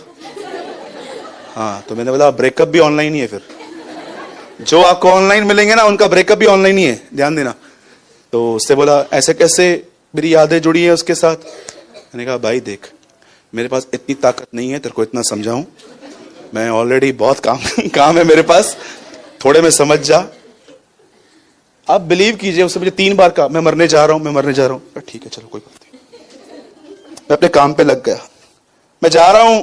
हाँ। तो मैंने बोला ब्रेकअप भी ऑनलाइन ही है। फिर जो आपको ऑनलाइन मिलेंगे ना उनका ब्रेकअप भी ऑनलाइन ही है, ध्यान देना। तो उससे बोला ऐसे कैसे मेरी यादें जुड़ी है उसके साथ? मैंने कहा भाई देख, मेरे पास इतनी ताकत नहीं है तेरे को इतना समझाऊं, मैं ऑलरेडी बहुत काम है मेरे पास, थोड़े में समझ जा। आप बिलीव कीजिए, उससे मुझे 3 बार कहा मैं मरने जा रहा हूं, मैं मरने जा रहा हूं। ठीक है चलो कोई बात नहीं। मैं अपने काम पे लग गया, मैं जा रहा हूं।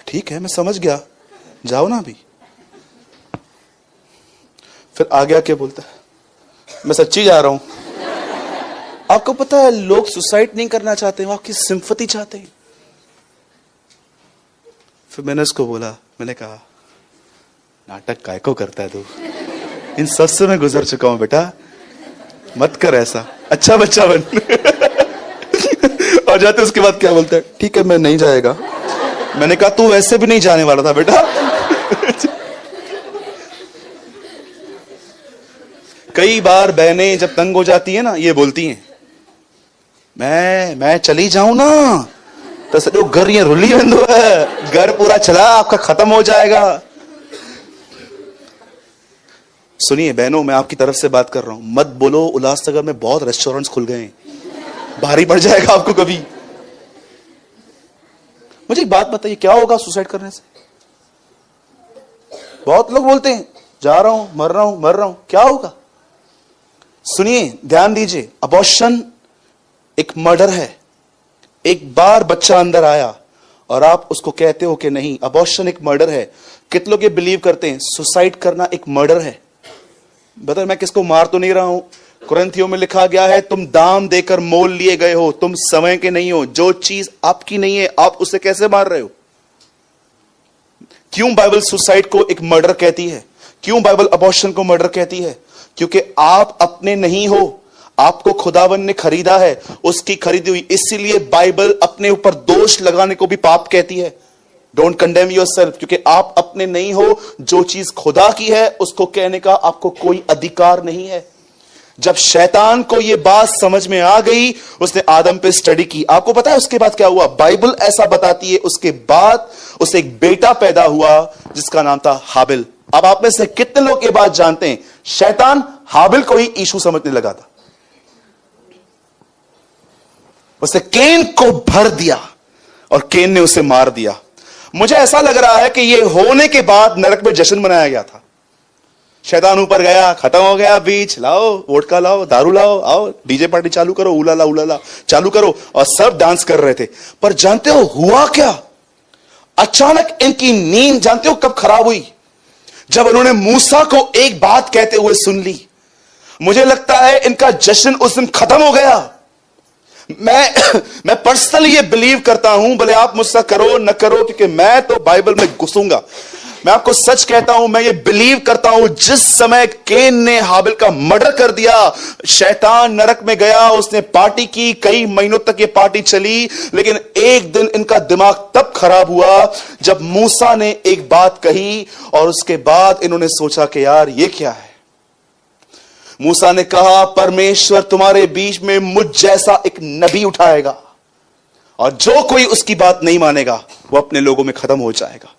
ठीक है मैं समझ गया, जाओ ना अभी। फिर आगे आके बोलता है मैं सच्ची जा रहा हूं। आपको पता है लोग सुसाइड नहीं करना चाहते, वो आपकी सिंपैथी चाहते हैं। फिर मैंने उसको बोला, मैंने कहा नाटक काय को करता है तू, इन सब से मैं गुजर चुका हूं बेटा, मत कर ऐसा, अच्छा बच्चा बन। और जाते उसके बाद क्या बोलता है? ठीक है मैं नहीं जाएगा। मैंने कहा तू वैसे भी नहीं जाने वाला था बेटा। कई बार बहनें जब तंग हो जाती है ना, ये बोलती हैं मैं चली जाऊं ना तो सॼो घर ये रुली वेंदो है, घर पूरा चला आपका खत्म हो जाएगा। सुनिए बहनों, मैं आपकी तरफ से बात कर रहा हूं, मत बोलो उल्लासनगर में बहुत रेस्टोरेंट्स खुल गए हैं, भारी पड़ जाएगा आपको कभी। मुझे एक बात बताइए, क्या होगा सुसाइड करने से? बहुत लोग बोलते हैं जा रहा हूं मर रहा हूं मर रहा हूं, क्या होगा? सुनिए ध्यान दीजिए, अबॉर्शन एक मर्डर है। एक बार बच्चा अंदर आया और आप उसको कहते हो कि नहीं, अबॉर्शन एक मर्डर है। कितने लोग ये बिलीव करते हैं सुसाइड करना एक मर्डर है? बता मैं किसको मार तो नहीं रहा हूं। कुरिन्थियों में लिखा गया है तुम दाम देकर मोल लिए गए हो, तुम समय के नहीं हो, जो चीज आपकी नहीं है आप उसे कैसे मार रहे हो? क्यों बाइबल सुसाइड को एक मर्डर कहती है? क्यों बाइबल अबॉर्शन को मर्डर कहती है? क्योंकि आप अपने नहीं हो, आपको खुदावन ने खरीदा है, उसकी खरीदी हुई। इसीलिए बाइबल अपने ऊपर दोष लगाने को भी पाप कहती है। डोंट कंडेम योरसेल्फ, क्योंकि आप अपने नहीं हो। जो चीज खुदा की है उसको कहने का आपको कोई अधिकार नहीं है। जब शैतान को यह बात समझ में आ गई, उसने आदम पे स्टडी की। आपको पता है उसके बाद क्या हुआ? बाइबल ऐसा बताती है उसके बाद उसे एक बेटा पैदा हुआ जिसका नाम था हाबिल। अब आप में से कितने लोग ये बात जानते हैं शैतान हाबिल को ही यीशु समझने लगा था। उसे केन को भर दिया और केन ने उसे मार दिया। मुझे ऐसा लग रहा है कि यह होने के बाद नरक में जश्न मनाया गया था। शैतान ऊपर गया, खत्म हो गया, बीच लाओ, वोडका लाओ, दारू लाओ, आओ डीजे पार्टी चालू करो, उलाला चालू करो, और सब डांस कर रहे थे। पर जानते हो हुआ क्या? अचानक इनकी नींद जानते हो कब खराब हुई? जब उन्होंने मूसा को एक बात कहते हुए सुन ली। मुझे लगता है इनका जश्न उस दिन खत्म हो गया। मैं पर्सनली ये बिलीव करता हूं, भले आप मुझसे करो न करो, क्योंकि मैं तो बाइबल में घुसूंगा। मैं आपको सच कहता हूं, मैं ये बिलीव करता हूं जिस समय केन ने हाबिल का मर्डर कर दिया, शैतान नरक में गया, उसने पार्टी की, कई महीनों तक ये पार्टी चली। लेकिन एक दिन इनका दिमाग तब खराब हुआ जब मूसा ने एक बात कही, और उसके बाद इन्होंने सोचा कि यार ये क्या है। मूसा ने कहा परमेश्वर तुम्हारे बीच में मुझ जैसा एक नबी उठाएगा, और जो कोई उसकी बात नहीं मानेगा वो अपने लोगों में खत्म हो जाएगा।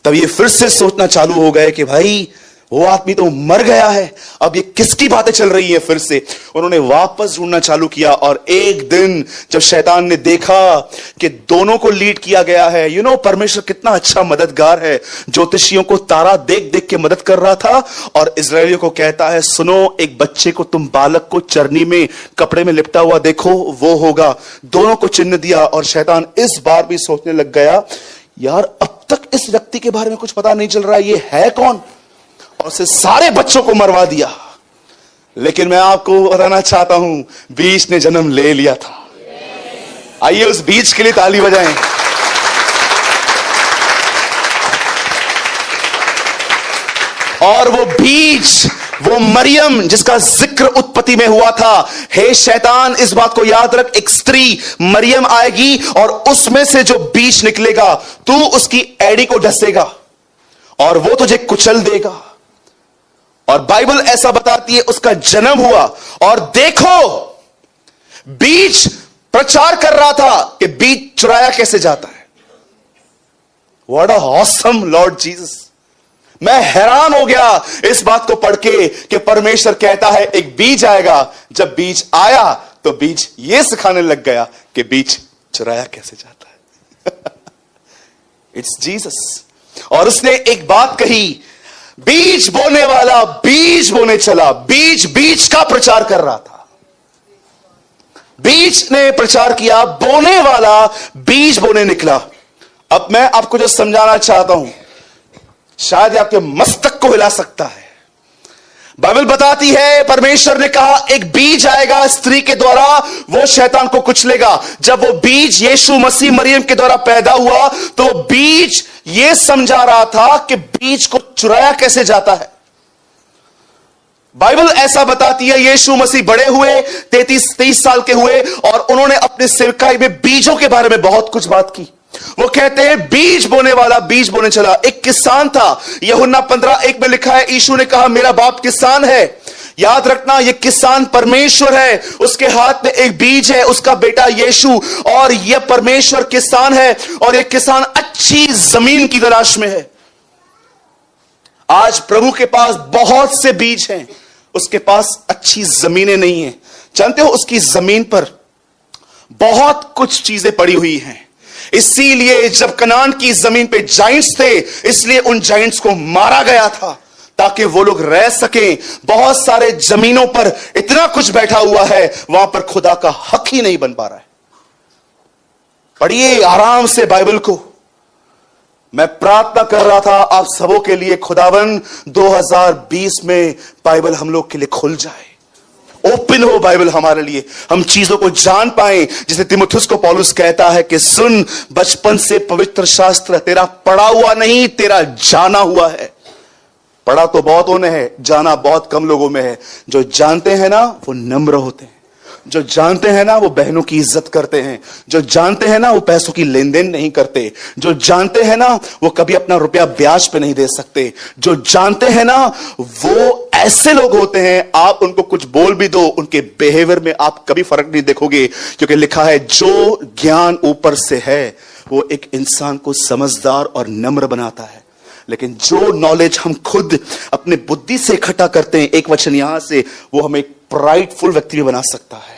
तब ये फिर से सोचना चालू हो गए कि भाई वो आदमी तो मर गया है, अब ये किसकी बातें चल रही है फिर से। उन्होंने वापस ढूंढना चालू किया और एक दिन जब शैतान ने देखा कि दोनों को लीड किया गया है, परमेश्वर कितना अच्छा मददगार है, ज्योतिषियों को तारा देख देख के मदद कर रहा था और इजरायलियों को कहता है सुनो, एक बच्चे को तुम बालक को चरनी में कपड़े में लिपटा हुआ देखो, वो होगा। दोनों को चिन्ह दिया और शैतान इस बार भी सोचने लग गया, यार अब तक इस व्यक्ति के बारे में कुछ पता नहीं चल रहा, ये है कौन, और उसे सारे बच्चों को मरवा दिया। लेकिन मैं आपको बताना चाहता हूं, बीज ने जन्म ले लिया था। आइए उस बीज के लिए ताली बजाएं। और वो बीज, वो मरियम जिसका जिक्र उत्पत्ति में हुआ था, हे शैतान इस बात को याद रख, एक स्त्री मरियम आएगी और उसमें से जो बीज निकलेगा तू उसकी एड़ी को डसेगा और वो तुझे कुचल देगा। और बाइबल ऐसा बताती है उसका जन्म हुआ और देखो बीज प्रचार कर रहा था कि बीज चुराया कैसे जाता है। What a awesome Lord Jesus. मैं हैरान हो गया इस बात को पढ़ के कि परमेश्वर कहता है एक बीज आएगा। जब बीज आया तो बीज ये सिखाने लग गया कि बीज चुराया कैसे जाता है। It's Jesus. और उसने एक बात कही, बीज बोने वाला बीज बोने चला। बीज का प्रचार कर रहा था। बीज ने प्रचार किया, बोने वाला बीज बोने निकला। अब मैं आपको जो समझाना चाहता हूं शायद आपके मस्तक को हिला सकता है। बाइबल बताती है परमेश्वर ने कहा एक बीज आएगा स्त्री के द्वारा, वो शैतान को कुचलेगा। जब वो बीज यीशु मसीह मरियम के द्वारा पैदा हुआ तो बीज ये समझा रहा था कि बीज को चुराया कैसे जाता है। बाइबल ऐसा बताती है यीशु मसीह बड़े हुए, 33 साल के हुए और उन्होंने अपने सेवकाई में बीजों के बारे में बहुत कुछ बात की। वो कहते हैं बीज बोने वाला बीज बोने चला। एक किसान था, यूहन्ना 15:1 में लिखा है, यीशु ने कहा मेरा बाप किसान है। याद रखना ये किसान परमेश्वर है, उसके हाथ में एक बीज है, उसका बेटा यीशु, और यह परमेश्वर किसान है और यह किसान अच्छी जमीन की तलाश में है। आज प्रभु के पास बहुत से बीज हैं, उसके पास अच्छी जमीनें नहीं है। जानते हो उसकी जमीन पर बहुत कुछ चीजें पड़ी हुई हैं। इसीलिए जब कनान की जमीन पे जाइंट्स थे, इसलिए उन जाइंट्स को मारा गया था ताकि वो लोग रह सकें। बहुत सारे जमीनों पर इतना कुछ बैठा हुआ है, वहां पर खुदा का हक ही नहीं बन पा रहा है। पढ़िए आराम से बाइबल को। मैं प्रार्थना कर रहा था आप सबों के लिए, खुदावन 2020 में बाइबल हम लोग के लिए खुल जाए, ओपन हो बाइबल हमारे लिए, हम चीजों को जान पाए। जिसे तिमुथियुस को पौलुस कहता है कि सुन, बचपन से पवित्र शास्त्र तेरा पढ़ा हुआ नहीं, तेरा जाना हुआ है। पढ़ा तो बहुतों ने है, जाना बहुत कम लोगों में है। जो जानते हैं ना वो नम्र होते हैं, जो जानते हैं ना वो बहनों की इज्जत करते हैं, जो जानते हैं ना वो पैसों की लेन देन नहीं करते, जो जानते हैं ना वो कभी अपना रुपया ब्याज पे नहीं दे सकते, जो जानते हैं ना वो ऐसे लोग होते हैं आप उनको कुछ बोल भी दो उनके बिहेवियर में आप कभी फर्क नहीं देखोगे। क्योंकि लिखा है जो ज्ञान ऊपर से है वो एक इंसान को समझदार और नम्र बनाता है, लेकिन जो नॉलेज हम खुद अपने बुद्धि से इकट्ठा करते हैं, एक वचन यहां से, वो हमें एक प्राइडफुल व्यक्ति भी बना सकता है।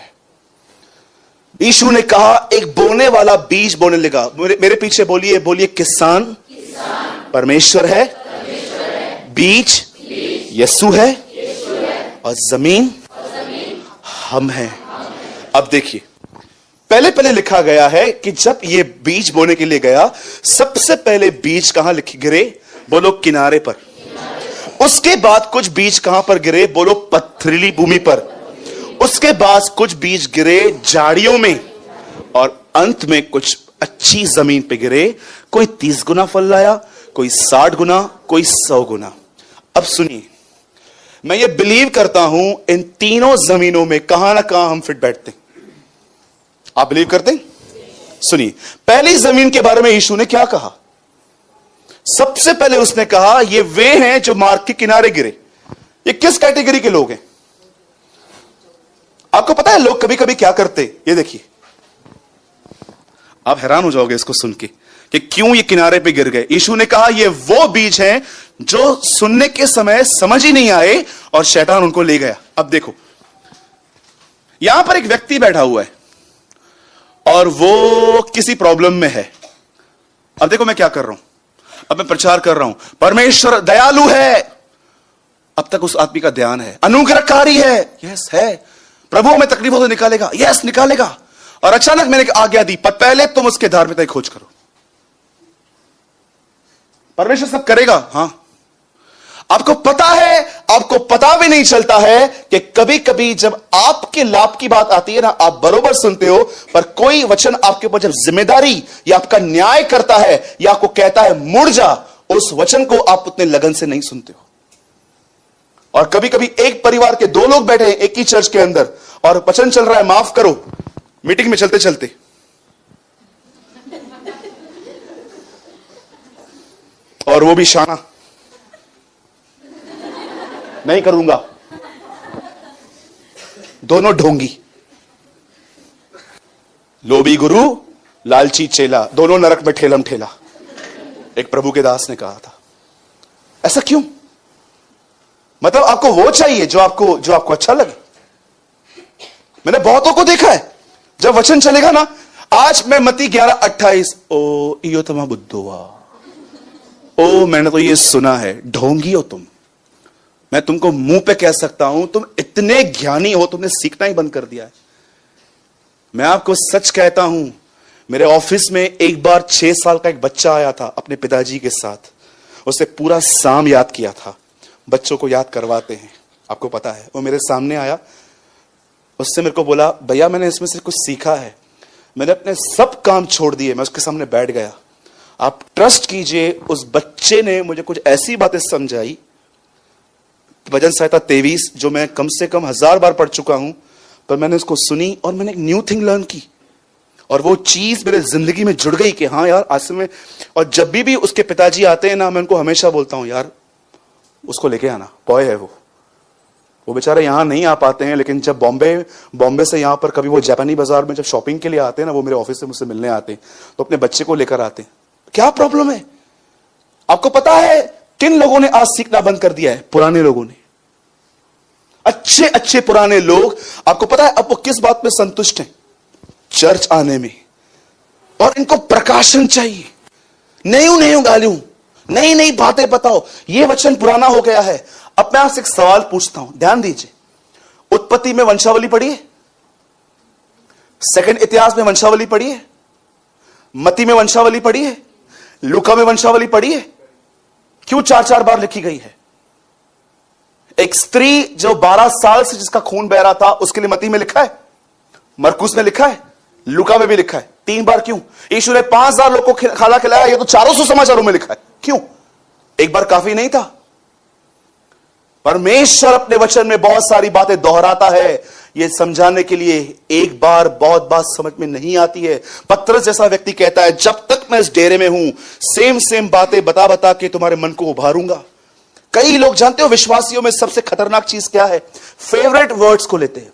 यीशु ने कहा एक बोने वाला बीज बोने लगा। मेरे पीछे बोलिए, बोलिए किसान परमेश्वर है, बीज यीशु है और जमीन हम हैं। अब देखिए पहले लिखा गया है कि जब ये बीज बोने के लिए गया, सबसे पहले बीज कहां गिरे? बोलो किनारे पर। उसके बाद कुछ बीज कहां पर गिरे? बोलो पथरीली भूमि पर। उसके बाद कुछ बीज गिरे झाड़ियों में और अंत में कुछ अच्छी जमीन पे गिरे। कोई 30 गुना फल लाया, कोई 60 गुना, कोई 100 गुना। अब सुनिए, मैं ये बिलीव करता हूं इन तीनों जमीनों में कहां ना कहां हम फिट बैठते हैं। आप बिलीव करते हैं? सुनिए, पहली जमीन के बारे में यीशु ने क्या कहा? सबसे पहले उसने कहा ये वे हैं जो मार्ग के किनारे गिरे। ये किस कैटेगरी के लोग हैं? आपको पता है लोग कभी कभी क्या करते? ये देखिए, आप हैरान हो जाओगे इसको सुन के कि क्यों ये किनारे पे गिर गए। यीशु ने कहा ये वो बीज हैं जो सुनने के समय समझ ही नहीं आए और शैतान उनको ले गया। अब देखो, यहां पर एक व्यक्ति बैठा हुआ है और वो किसी प्रॉब्लम में है। अब देखो मैं क्या कर रहा हूं, अब मैं प्रचार कर रहा हूं, परमेश्वर दयालु है। अब तक उस आदमी का ध्यान है, अनुग्रहकारी है, यस है, प्रभु हमें तकलीफों से निकालेगा, यस निकालेगा। और अचानक मैंने आज्ञा दी, पर पहले तुम उसके धार्मिकता की खोज करो। परमेश्वर सब करेगा, हां। आपको पता है, आपको पता भी नहीं चलता है कि कभी कभी जब आपके लाभ की बात आती है ना, आप बरोबर सुनते हो, पर कोई वचन आपके ऊपर जब जिम्मेदारी या आपका न्याय करता है या आपको कहता है मुड़ जा, उस वचन को आप उतने लगन से नहीं सुनते हो। और कभी कभी एक परिवार के दो लोग बैठे हैं एक ही चर्च के अंदर और वचन चल रहा है माफ करो, मीटिंग में चलते चलते और वो भी शाना, नहीं करूंगा, दोनों ढोंगी, लोभी गुरु लालची चेला, दोनों नरक में ठेलम ठेला, एक प्रभु के दास ने कहा था। ऐसा क्यों? मतलब आपको वो चाहिए जो आपको अच्छा लगे। मैंने बहुतों को देखा है, जब वचन चलेगा ना, आज मैं मत्ती 11:28, ओ इयो तमा बुद्धोवा, ओ मैंने तो ये सुना है, ढोंगी हो तुम। मैं तुमको मुंह पे कह सकता हूं, तुम इतने ज्ञानी हो, तुमने सीखना ही बंद कर दिया है। मैं आपको सच कहता हूं, मेरे ऑफिस में एक बार 6 साल का एक बच्चा आया था अपने पिताजी के साथ, उसने पूरा साम याद किया था। बच्चों को याद करवाते हैं, आपको पता है। वो मेरे सामने आया, उससे मेरे को बोला, भैया मैंने इसमें से कुछ सीखा है, मैंने अपने सब काम छोड़ दिए, मैं उसके सामने बैठ गया। आप ट्रस्ट कीजिए, उस बच्चे ने मुझे कुछ ऐसी बातें समझाई, भजन संहिता 23 जो मैं कम से कम 1000 बार पढ़ चुका हूं, पर मैंने उसको सुनी और मैंने एक न्यू थिंग लर्न की, और वो चीज मेरे जिंदगी में जुड़ गई कि हाँ यार आज में। और जब भी उसके पिताजी आते हैं ना, मैं उनको हमेशा बोलता हूं, यार उसको लेके आना, बॉय है वो बेचारे यहां नहीं आ पाते हैं, लेकिन जब बॉम्बे से यहां पर कभी वो जापानी बाजार में जब शॉपिंग के लिए आते हैं ना, वो मेरे ऑफिस से मुझसे मिलने आते हैं, तो अपने बच्चे को लेकर आते हैं। क्या प्रॉब्लम है? आपको पता है किन लोगों ने आज सीखना बंद कर दिया है? पुराने लोगों ने, अच्छे अच्छे पुराने लोग। आपको पता है अब वो किस बात में संतुष्ट हैं? चर्च आने में। और इनको प्रकाशन चाहिए, नई गालियों, नई नई बातें बताओ। ये वचन पुराना हो गया है। अब मैं आपसे एक सवाल पूछता हूं, ध्यान दीजिए। उत्पत्ति में वंशावली पढ़ी है, सेकंड इतिहास में वंशावली पढ़ी है, मत्ती में वंशावली पढ़ी है, लूका में वंशावली पढ़ी है। क्यों 4-4 बार लिखी गई है? एक स्त्री जो 12 साल से जिसका खून बह रहा था, उसके लिए मत्ती में लिखा है, मरकुस में लिखा है, लूका में भी लिखा है। 3 बार क्यों? यीशु ने 5000 लोगों को खाना खिलाया, ये तो 400 समाचारों में लिखा है। क्यों? एक बार काफी नहीं था? परमेश्वर अपने वचन में बहुत सारी बातें दोहराता है, यह समझाने के लिए। एक बार बहुत बात समझ में नहीं आती है। पतरस जैसा व्यक्ति कहता है, जब तक मैं इस डेरे में हूं, सेम बातें बता बता के तुम्हारे मन को उभारूंगा। कई लोग जानते हो विश्वासियों में सबसे खतरनाक चीज क्या है? फेवरेट वर्ड्स को लेते हैं।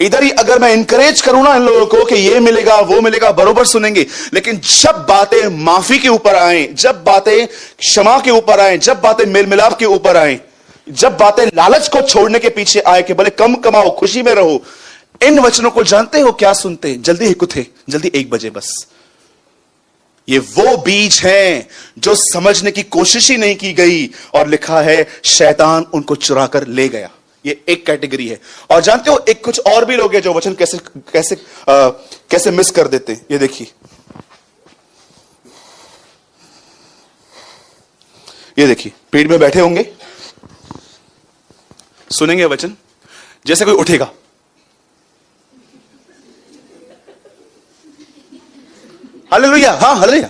इधर ही अगर मैं इंकरेज करूं ना इन लोगों को कि ये मिलेगा वो मिलेगा, बरोबर सुनेंगे, लेकिन जब बातें माफी के ऊपर आए, जब बातें क्षमा के ऊपर आए, जब बातें मेल मिलाप के ऊपर आए, जब बातें लालच को छोड़ने के पीछे आए कि भले कम कमाओ खुशी में रहो, इन वचनों को जानते हो क्या सुनते? जल्दी ही कुछ, जल्दी 1 बजे बस। ये वो बीज हैं जो समझने की कोशिश ही नहीं की गई, और लिखा है शैतान उनको चुरा कर ले गया। ये एक कैटेगरी है। और जानते हो एक कुछ और भी लोग हैं जो वचन कैसे मिस कर देते हैं। ये देखिए, पेड़ में बैठे होंगे, सुनेंगे वचन, जैसे कोई उठेगा, हालेलुया, हाँ हालेलुया।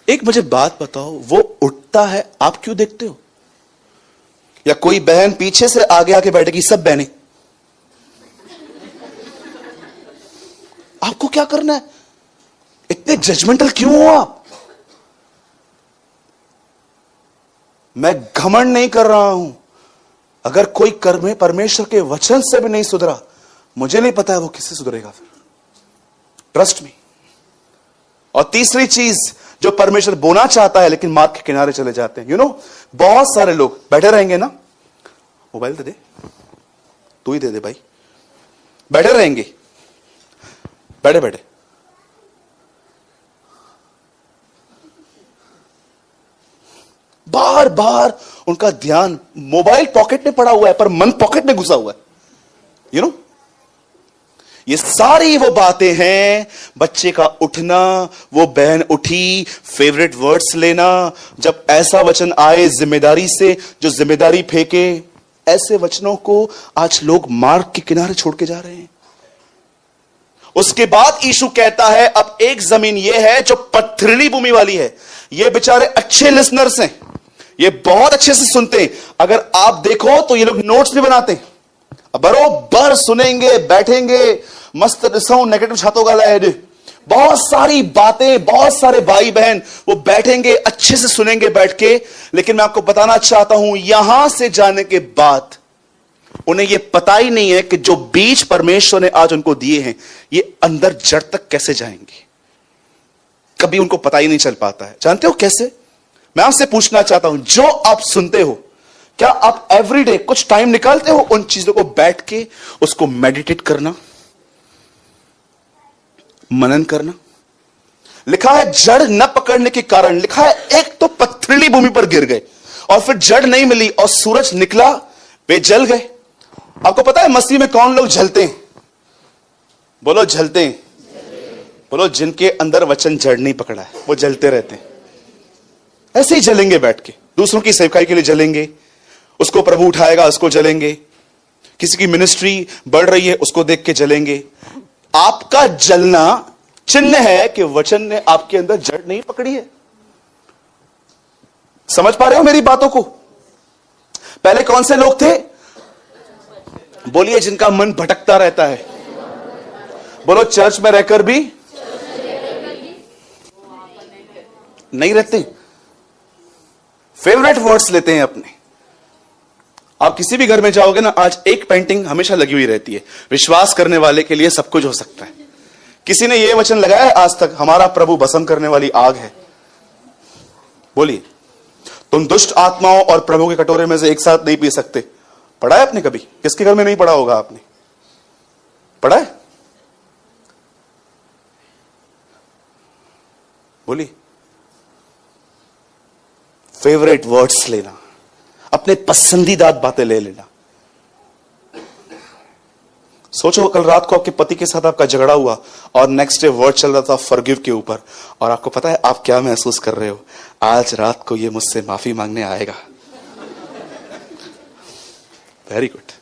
एक मुझे बात बताओ, वो उठता है, आप क्यों देखते हो? या कोई बहन पीछे से आगे आके बैठेगी, सब बहनें, आपको क्या करना है? इतने जजमेंटल क्यों हो आप? मैं घमंड नहीं कर रहा हूं। अगर कोई कर्म परमेश्वर के वचन से भी नहीं सुधरा, मुझे नहीं पता है वो किससे सुधरेगा फिर। Trust me. और तीसरी चीज जो परमेश्वर बोना चाहता है लेकिन मार्ग के किनारे चले जाते हैं। बहुत सारे लोग बैठे रहेंगे ना, मोबाइल दे दे, तू ही दे दे भाई, बैठे रहेंगे, बैठे बैठे बार बार उनका ध्यान मोबाइल पॉकेट में पड़ा हुआ है पर मन पॉकेट में घुसा हुआ है। ये सारी वो बातें हैं, बच्चे का उठना, वो बहन उठी, फेवरेट वर्ड्स लेना, जब ऐसा वचन आए जिम्मेदारी से, जो जिम्मेदारी फेंके, ऐसे वचनों को आज लोग मार्ग के किनारे छोड़ के जा रहे हैं। उसके बाद यीशु कहता है अब एक जमीन ये है जो पथरीली भूमि वाली है। ये बेचारे अच्छे लिसनर्स हैं, ये बहुत अच्छे से सुनते हैं, अगर आप देखो तो ये लोग नोट्स भी बनाते हैं, बरोबर सुनेंगे, बैठेंगे, मस्त नेगेटिव छातों का लाए, बहुत सारी बातें, बहुत सारे भाई बहन वो बैठेंगे, अच्छे से सुनेंगे बैठ के। लेकिन मैं आपको बताना चाहता हूं, यहां से जाने के बाद उन्हें यह पता ही नहीं है कि जो बीज परमेश्वर ने आज उनको दिए हैं ये अंदर जड़ तक कैसे जाएंगे, कभी उनको पता ही नहीं चल पाता है। जानते हो कैसे? मैं आपसे पूछना चाहता हूं, जो आप सुनते हो, क्या आप एवरीडे कुछ टाइम निकालते हो उन चीजों को बैठ के उसको मेडिटेट करना, मनन करना? लिखा है जड़ न पकड़ने के कारण, लिखा है एक तो पथरीली भूमि पर गिर गए और फिर जड़ नहीं मिली और सूरज निकला, वे जल गए। आपको पता है मसीह में कौन लोग जलते हैं? बोलो जलते हैं, बोलो जिनके अंदर वचन जड़ नहीं पकड़ा है वो जलते रहते हैं। ऐसे ही जलेंगे बैठ के, दूसरों की सेवकाई के लिए जलेंगे, उसको प्रभु उठाएगा उसको जलेंगे, किसी की मिनिस्ट्री बढ़ रही है उसको देख के जलेंगे। आपका जलना चिन्ह है कि वचन ने आपके अंदर जड़ नहीं पकड़ी है। समझ पा रहे हो मेरी बातों को? पहले कौन से लोग थे? बोलिए जिनका मन भटकता रहता है। बोलो चर्च में रहकर भी नहीं रहते, फेवरेट वर्ड्स लेते हैं अपने। आप किसी भी घर में जाओगे ना, आज एक पेंटिंग हमेशा लगी हुई रहती है, विश्वास करने वाले के लिए सब कुछ हो सकता है। किसी ने यह वचन लगाया है आज तक, हमारा प्रभु भस्म करने वाली आग है? बोलिए, तुम दुष्ट आत्माओं और प्रभु के कटोरे में से एक साथ नहीं पी सकते। पढ़ा है आपने कभी? किसके घर में नहीं पढ़ा होगा? आपने पढ़ा है? बोलिए। फेवरेट वर्ड्स लेना, अपने पसंदीदा बातें ले लेना। सोचो कल रात को आपके पति के साथ आपका झगड़ा हुआ और नेक्स्ट डे वर्ड चल रहा था फॉरगिव के ऊपर, और आपको पता है आप क्या महसूस कर रहे हो? आज रात को ये मुझसे माफी मांगने आएगा। Very good,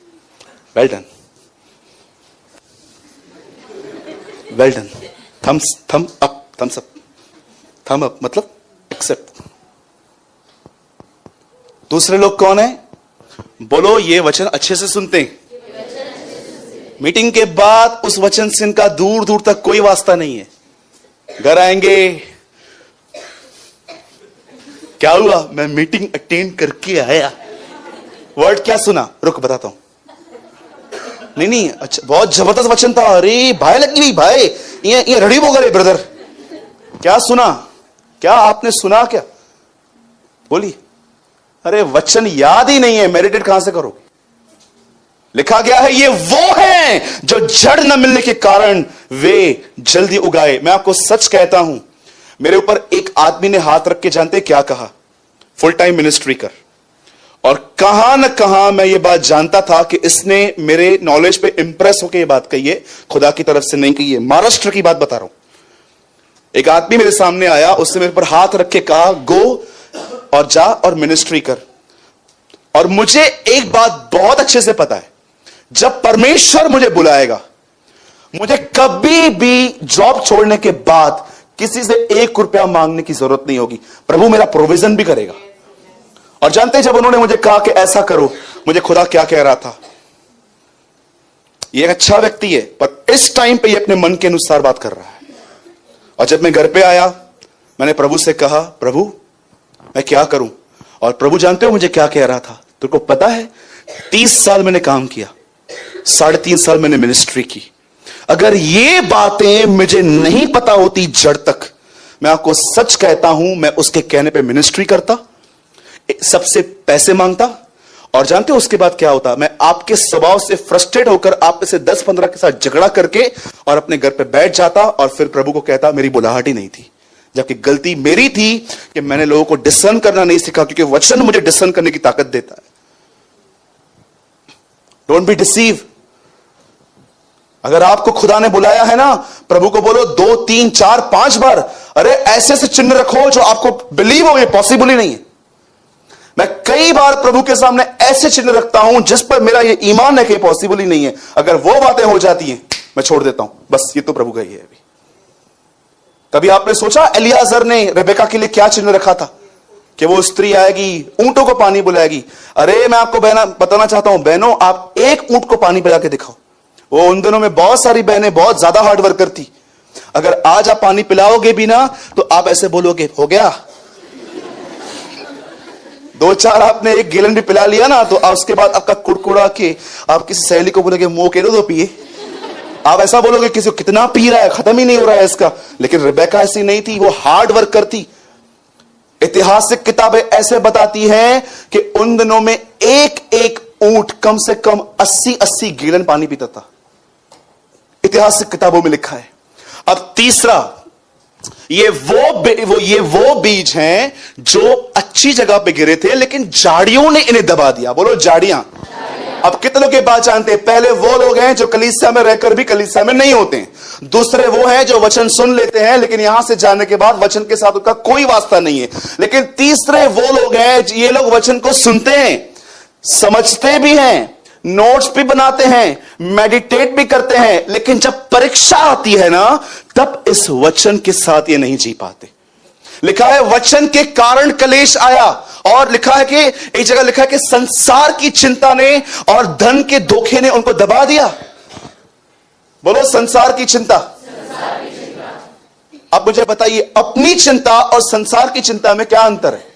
well done, well done. Thumb up, thumbs up, thumb up मतलब एक्सेप्ट। दूसरे लोग कौन है? बोलो ये वचन अच्छे से सुनते हैं, मीटिंग के बाद उस वचन से इनका दूर दूर तक कोई वास्ता नहीं है। घर आएंगे, क्या हुआ? मैं मीटिंग अटेंड करके आया। वर्ड क्या सुना? रुक बताता हूं। नहीं, अच्छा बहुत जबरदस्त वचन था। अरे भाई लगी हुई भाई, ये रड़ी हो गए ब्रदर। क्या सुना? क्या आपने सुना? क्या बोली? अरे वचन याद ही नहीं है, मेडिटेट कहां से करोगे? लिखा गया है ये वो हैं जो जड़ न मिलने के कारण वे जल्दी उगाए। मैं आपको सच कहता हूं, मेरे ऊपर एक आदमी ने हाथ रख के जानते क्या कहा? फुल टाइम मिनिस्ट्री कर। और कहां न कहां मैं ये बात जानता था कि इसने मेरे नॉलेज पे इंप्रेस होकर ये बात कही है, खुदा की तरफ से नहीं कही है। महाराष्ट्र की बात बता रहा हूं। एक आदमी मेरे सामने आया, उसने मेरे पर हाथ रख के कहा गो और जा और मिनिस्ट्री कर। और मुझे एक बात बहुत अच्छे से पता है, जब परमेश्वर मुझे बुलाएगा, मुझे कभी भी जॉब छोड़ने के बाद किसी से 1 रुपया मांगने की जरूरत नहीं होगी। प्रभु मेरा प्रोविजन भी करेगा। और जानते हैं जब उन्होंने मुझे कहा कि ऐसा करो, मुझे खुदा क्या कह रहा था? ये एक अच्छा व्यक्ति है पर इस टाइम पे ये अपने मन के अनुसार बात कर रहा है। और जब मैं घर पे आया, मैंने प्रभु से कहा प्रभु मैं क्या करूं? और प्रभु जानते हो मुझे क्या कह रहा था? तुमको पता है 30 साल मैंने काम किया, 3.5 साल मैंने मिनिस्ट्री की। अगर ये बातें मुझे नहीं पता होती जड़ तक, मैं आपको सच कहता हूं, मैं उसके कहने पे मिनिस्ट्री करता, सबसे पैसे मांगता, और जानते हो उसके बाद क्या होता? मैं आपके स्वभाव से फ्रस्ट्रेट होकर आप में से 10-15 के साथ झगड़ा करके और अपने घर पे बैठ जाता और फिर प्रभु को कहता मेरी बुलाहट ही नहीं थी, जबकि गलती मेरी थी कि मैंने लोगों को डिसर्न करना नहीं सीखा, क्योंकि वचन मुझे डिसर्न करने की ताकत देता है। Don't be deceive. अगर आपको खुदा ने बुलाया है ना, प्रभु को बोलो 2, 3, 4, 5 बार, अरे ऐसे ऐसे चिन्ह रखो जो आपको बिलीव हो ये पॉसिबल ही नहीं है। मैं कई बार प्रभु के सामने ऐसे चिन्ह रखता हूं जिस पर मेरा ये ईमान है कि पॉसिबल ही नहीं है। अगर वो बातें हो जाती हैं मैं छोड़ देता हूं, बस ये तो प्रभु का ही है। अभी कभी आपने सोचा एलियाजर ने रेबेका के लिए क्या चिन्ह रखा था कि वो स्त्री आएगी, ऊंटों को पानी बुलाएगी? अरे मैं आपको बताना चाहता हूं बहनों, आप एक ऊंट को पानी पिला के दिखाओ। वो उन दिनों में बहुत सारी बहनें बहुत ज्यादा हार्ड वर्कर थी। अगर आज आप पानी पिलाओगे भी ना तो आप ऐसे बोलोगे हो गया। 2-4 आपने एक गैलन भी पिला लिया ना तो उसके बाद आपका कुड़कुड़ा के आप किसी सहेली को बोलोगे मुंह के दो पिए। आप ऐसा बोलोगे किसी को कितना पी रहा है, खत्म ही नहीं हो रहा है इसका। लेकिन रेबेका ऐसी नहीं थी, वो हार्ड वर्कर थी। ऐतिहासिक किताबें ऐसे बताती हैं कि उन दिनों में एक एक ऊंट कम से कम 80-80 गैलन पानी पीता था। इतिहासिक किताबों में लिखा है। अब तीसरा, ये वो बीज हैं जो अच्छी जगह पे गिरे थे लेकिन झाड़ियों ने इन्हें दबा दिया। बोलो झाड़ियां। अब कितनों के बात जानते हैं? पहले वो लोग हैं जो कलीसिया में रहकर भी कलीसिया में नहीं होते हैं। दूसरे वो हैं जो वचन सुन लेते हैं लेकिन यहां से जाने के बाद वचन के साथ उनका कोई वास्ता नहीं है। लेकिन तीसरे वो लोग हैं, ये लोग वचन को सुनते हैं, समझते भी हैं, नोट्स भी बनाते हैं, मेडिटेट भी करते हैं, लेकिन जब परीक्षा आती है ना तब इस वचन के साथ ये नहीं जी पाते। लिखा है वचन के कारण कलेश आया, और लिखा है कि एक जगह लिखा है कि संसार की चिंता ने और धन के धोखे ने उनको दबा दिया। बोलो संसार की चिंता। अब मुझे बताइए अपनी चिंता और संसार की चिंता में क्या अंतर है?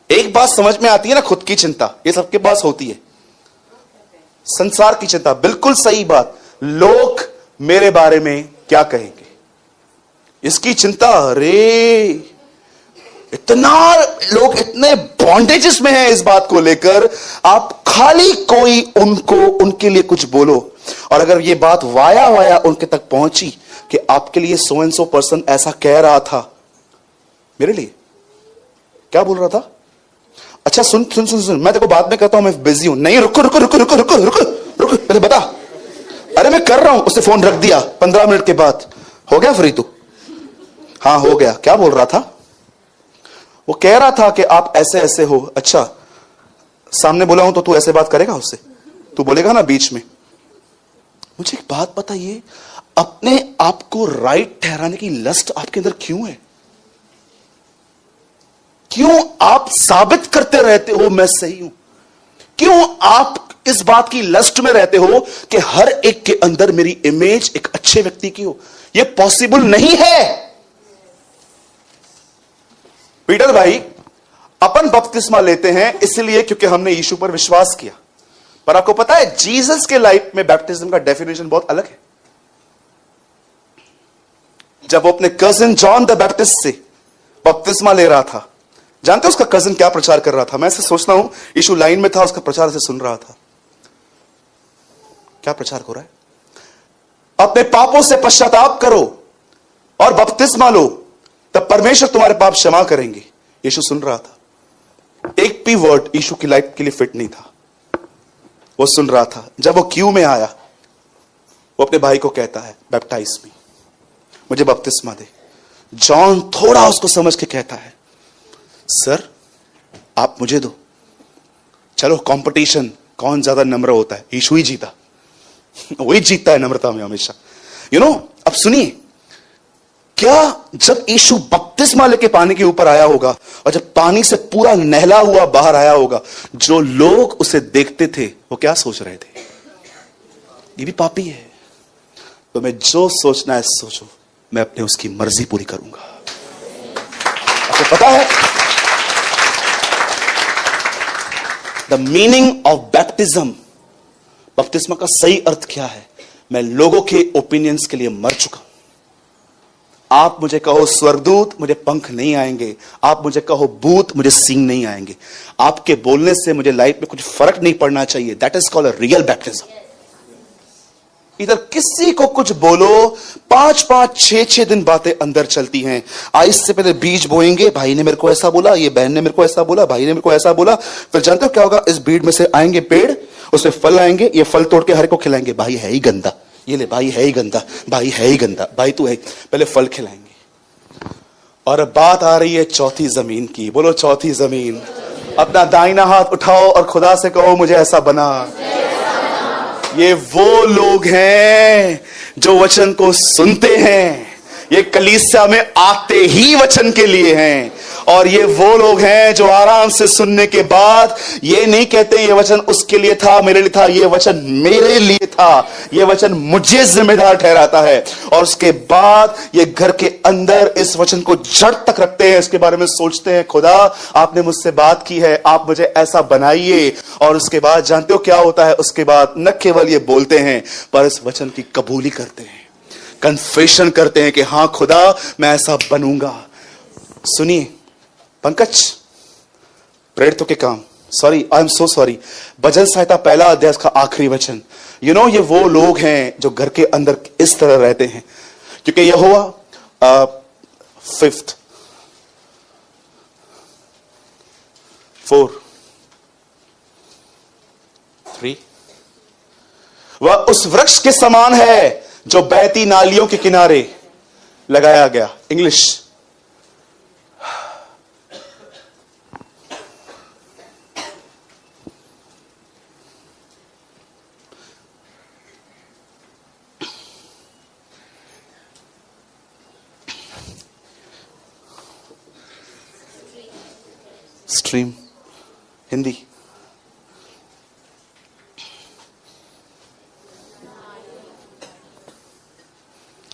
एक बात समझ में आती है ना, खुद की चिंता ये सबके पास होती है। संसार की चिंता, बिल्कुल सही बात, लोग मेरे बारे में क्या कहेंगे, इसकी चिंता। अरे इतना लोग इतने बॉन्डेजेस में हैं इस बात को लेकर, आप खाली कोई उनके लिए कुछ बोलो, और अगर ये बात वाया उनके तक पहुंची कि आपके लिए सो एंड सो पर्सन ऐसा कह रहा था, मेरे लिए क्या बोल रहा था? अच्छा सुन सुन सुन सुन, मैं तेरे को बाद में कहता हूं, मैं बिजी हूं। नहीं, रुको रुको रुको रुको रुको रुको रुको, पहले बता। अरे मैं कर रहा हूं। उसने फोन रख दिया 15 मिनट के बाद। हो गया फ्री तू? हाँ हो गया। क्या बोल रहा था? वो कह रहा था कि आप ऐसे ऐसे हो। अच्छा, सामने बोला हूं तो तू ऐसे बात करेगा उससे? तू बोलेगा ना बीच में? मुझे एक बात बताइए, अपने आप को राइट ठहराने की लस्ट आपके अंदर क्यों है? क्यों आप साबित करते रहते हो मैं सही हूं? क्यों आप इस बात की लस्ट में रहते हो कि हर एक के अंदर मेरी इमेज एक अच्छे व्यक्ति की हो? यह पॉसिबल नहीं है। पीटर भाई, अपन बपतिस्मा लेते हैं इसलिए क्योंकि हमने यीशु पर विश्वास किया, पर आपको पता है जीसस के लाइफ में बैप्टिज्म का डेफिनेशन बहुत अलग है। जब वो अपने कजिन जॉन द बैप्टिस्ट से बपतिस्मा ले रहा था, जानते हो उसका कजिन क्या प्रचार कर रहा था? मैं ऐसे सोचता हूं यीशु लाइन में था, उसका प्रचार से सुन रहा था। क्या प्रचार हो रहा है? अपने पापों से पश्चाताप करो और बपतिस्मा लो, तब परमेश्वर तुम्हारे पाप क्षमा करेंगे। यीशु सुन रहा था। एक भी वर्ड यीशु की लाइफ के लिए फिट नहीं था, वो सुन रहा था। जब वो क्यू में आया, वो अपने भाई को कहता है बैप्टाइज मी, मुझे बपतिस्मा दे। जॉन थोड़ा उसको समझ के कहता है सर आप मुझे दो। चलो कंपटीशन, कौन ज्यादा नम्र होता है? यीशु ही जीता। वही जीतता है नम्रता में हमेशा। अब सुनिए, क्या जब यीशु बपतिस्मा लेके पानी के ऊपर आया होगा और जब पानी से पूरा नहला हुआ बाहर आया होगा, जो लोग उसे देखते थे वो क्या सोच रहे थे? ये भी पापी है। तो मैं जो सोचना है सोचो, मैं अपने उसकी मर्जी पूरी करूंगा। आपको पता है द मीनिंग ऑफ बैप्टिज्म, बपतिस्मा का सही अर्थ क्या है? मैं लोगों के ओपिनियंस के लिए मर चुका हूं। आप मुझे कहो स्वर्गदूत, मुझे पंख नहीं आएंगे। आप मुझे कहो भूत, मुझे सींग नहीं आएंगे। आपके बोलने से मुझे लाइफ में कुछ फर्क नहीं पड़ना चाहिए। That is called a real baptism. इधर किसी को कुछ बोलो, 5-5, 6-6 दिन बातें अंदर चलती हैं। इससे पहले बीज बोएंगे, भाई ने मेरे को ऐसा बोला, ये बहन ने मेरे को ऐसा बोला, भाई ने मेरे को ऐसा बोला। फिर जानते हो क्या होगा? इस बीज में से आएंगे पेड़, उसमें फल आएंगे, ये फल तोड़ के हर को खिलाएंगे। भाई है ही गंदा, ये ले, भाई है ही गंदा, भाई है ही गंदा, भाई तू है। पहले फल खिलाएंगे। और अब बात आ रही है चौथी जमीन की। बोलो चौथी जमीन। अपना दाहिना हाथ उठाओ और खुदा से कहो मुझे ऐसा बना। ये वो लोग हैं जो वचन को सुनते हैं, ये कलीसिया में आते ही वचन के लिए हैं। और ये वो लोग हैं जो आराम से सुनने के बाद ये नहीं कहते ये वचन उसके लिए था, मेरे लिए था। ये वचन मेरे लिए था, ये वचन मुझे जिम्मेदार ठहराता है। और उसके बाद ये घर के अंदर इस वचन को जड़ तक रखते हैं, इसके बारे में सोचते हैं, खुदा आपने मुझसे बात की है, आप मुझे ऐसा बनाइए। और उसके बाद जानते हो क्या होता है? उसके बाद न केवल ये बोलते हैं पर इस वचन की कबूली करते हैं, कन्फेशन करते हैं कि हां खुदा मैं ऐसा बनूंगा। सुनिए पंकज, प्रेरितों के काम, sorry, I am so sorry, भजन संहिता 1 अध्याय का आखिरी वचन। यू नो ये वो लोग हैं जो घर के अंदर इस तरह रहते हैं, क्योंकि यहोवा 5, 4, 3 वह उस वृक्ष के समान है जो बहती नालियों के किनारे लगाया गया। English, stream, Hindi.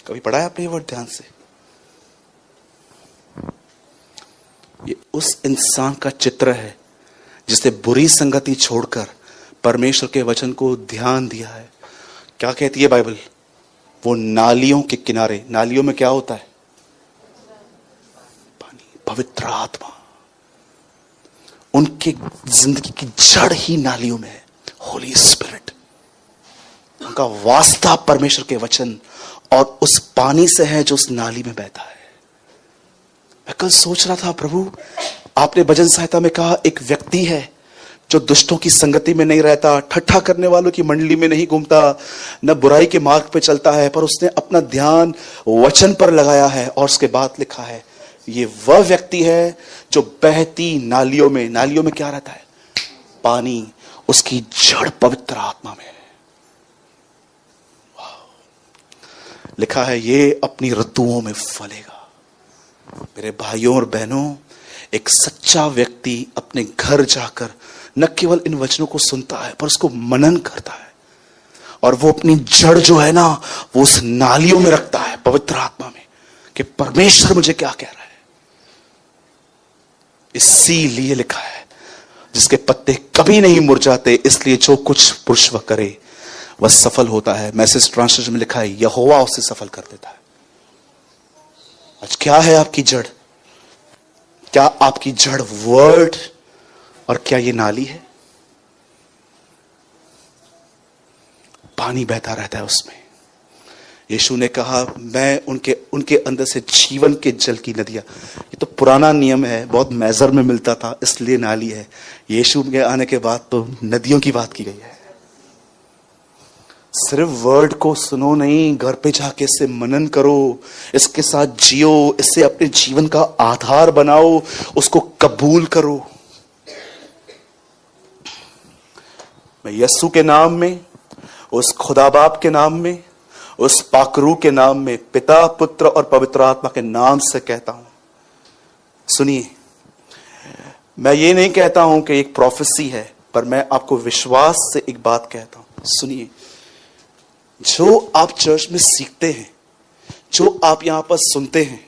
कभी पढ़ा है आपने ये वर्ड ध्यान से? ये उस इंसान का चित्र है जिसने बुरी संगति छोड़कर परमेश्वर के वचन को ध्यान दिया है। क्या कहती है बाइबल? वो नालियों के किनारे, नालियों में क्या होता है? पानी, पवित्र आत्मा। उनकी जिंदगी की जड़ ही नालियों में है, होली स्पिरिट। उनका वास्ता परमेश्वर के वचन और उस पानी से है जो उस नाली में बहता है। मैं कल सोच रहा था, प्रभु आपने भजन संहिता में कहा एक व्यक्ति है जो दुष्टों की संगति में नहीं रहता, ठट्ठा करने वालों की मंडली में नहीं घूमता, न बुराई के मार्ग पे चलता है, पर उसने अपना ध्यान वचन पर लगाया है। और उसके बाद लिखा है ये वह व्यक्ति है जो बहती नालियों में क्या रहता है? पानी। उसकी जड़ पवित्र आत्मा में है। लिखा है ये अपनी ऋतुओं में फलेगा। मेरे भाइयों और बहनों, एक सच्चा व्यक्ति अपने घर जाकर न केवल इन वचनों को सुनता है पर उसको मनन करता है, और वो अपनी जड़ जो है ना वो उस नालियों में रखता है, पवित्र आत्मा में, कि परमेश्वर मुझे क्या कह रहा है। इसीलिए लिखा है जिसके पत्ते कभी नहीं मुरझाते, इसलिए जो कुछ पुरुष वह करे वह सफल होता है। मैसेज ट्रांसलेशन में लिखा है यहोवा उसे सफल कर देता है। आज क्या है आपकी जड़? क्या आपकी जड़ वर्ड और क्या ये नाली है? पानी बहता रहता है उसमें। यीशु ने कहा मैं उनके अंदर से जीवन के जल की नदियां। ये तो पुराना नियम है, बहुत मेजर में मिलता था इसलिए नाली है। यीशु के आने के बाद तो नदियों की बात की गई है। सिर्फ वर्ड को सुनो नहीं, घर पे जाके इससे मनन करो, इसके साथ जियो, इससे अपने जीवन का आधार बनाओ, उसको कबूल करो। मैं यीशु के नाम में, उस खुदा बाप के नाम में, उस पाकरू के नाम में, पिता पुत्र और पवित्र आत्मा के नाम से कहता हूं, सुनिए, मैं ये नहीं कहता हूं कि एक प्रोफेसी है, पर मैं आपको विश्वास से एक बात कहता हूं। सुनिए, जो आप चर्च में सीखते हैं, जो आप यहां पर सुनते हैं,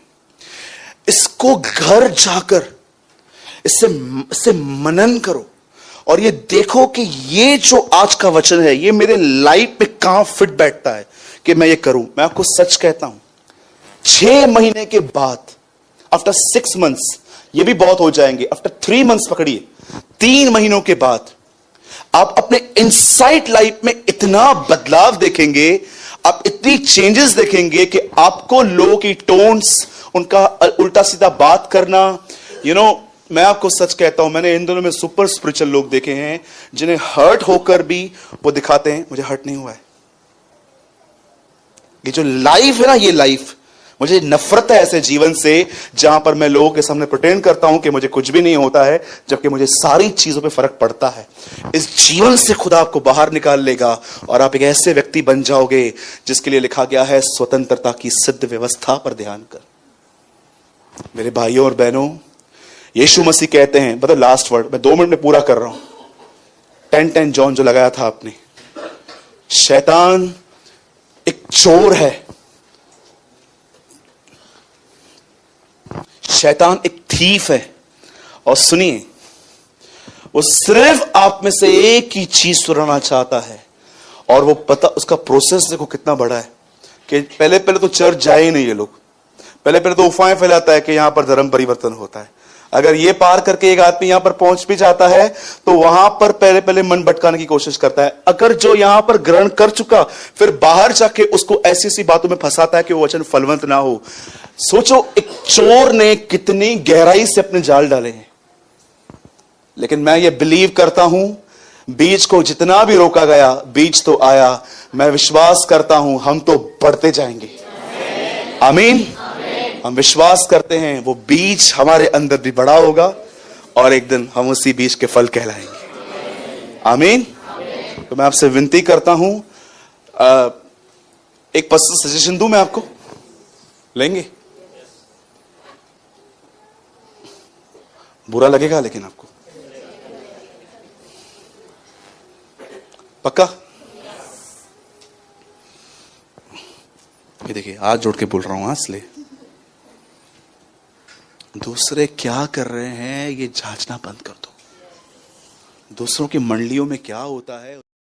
इसको घर जाकर इससे मनन करो और ये देखो कि ये जो आज का वचन है ये मेरे लाइफ में कहां फिट बैठता है कि मैं ये करूं। मैं आपको सच कहता हूं, 6 महीने के बाद, आफ्टर 6 मंथ्स, ये भी बहुत हो जाएंगे, आफ्टर 3 मंथ्स पकड़िए, 3 महीनों के बाद आप अपने इनसाइट लाइफ में इतना बदलाव देखेंगे, आप इतनी चेंजेस देखेंगे कि आपको लोगों की टोन्स, उनका उल्टा सीधा बात करना, मैं आपको सच कहता हूं, मैंने इन दोनों में सुपर स्पिरिचुअल लोग देखे हैं जिन्हें हर्ट होकर भी वो दिखाते हैं मुझे हर्ट नहीं हुआ है। ये जो लाइफ है ना, ये लाइफ, मुझे नफरत है ऐसे जीवन से जहां पर मैं लोगों के सामने प्रिटेंड करता हूं कि मुझे कुछ भी नहीं होता है, जबकि मुझे सारी चीजों पे फर्क पड़ता है। इस जीवन से खुदा आपको बाहर निकाल लेगा और आप एक ऐसे व्यक्ति बन जाओगे जिसके लिए लिखा गया है स्वतंत्रता की सिद्ध व्यवस्था पर ध्यान कर। मेरे भाइयों और बहनों, यीशु मसीह कहते हैं, मतलब लास्ट वर्ड मैं 2 मिनट में पूरा कर रहा हूं, 10 जॉन जो लगाया था आपने, शैतान एक चोर है, शैतान एक थीफ है, और सुनिए, वो सिर्फ आप में से एक ही चीज चुराना चाहता है, और वो पता, उसका प्रोसेस देखो कितना बड़ा है कि पहले तो चर्च जाए ही नहीं ये लोग, पहले तो अफवाहें फैलाता है कि यहां पर धर्म परिवर्तन होता है। अगर ये पार करके एक आदमी यहां पर पहुंच भी जाता है तो वहां पर पहले मन भटकाने की कोशिश करता है। अगर जो यहां पर ग्रहण कर चुका फिर बाहर जाके उसको ऐसी ऐसी बातों में फंसाता है कि वो वचन फलवंत ना हो। सोचो, एक चोर ने कितनी गहराई से अपने जाल डाले हैं। लेकिन मैं ये बिलीव करता हूं, बीज को जितना भी रोका गया, बीज तो आया। मैं विश्वास करता हूं हम तो बढ़ते जाएंगे। आमीन। हम विश्वास करते हैं वो बीज हमारे अंदर भी बड़ा होगा और एक दिन हम उसी बीज के फल कहलाएंगे। आमीन। तो मैं आपसे विनती करता हूं, एक पर्सनल सजेशन दूं मैं आपको, लेंगे? बुरा लगेगा लेकिन आपको, पक्का? ये देखिए, हाथ जोड़ के बोल रहा हूं, इसलिए दूसरे क्या कर रहे हैं ये जांचना बंद कर दो। दूसरों की मंडलियों में क्या होता है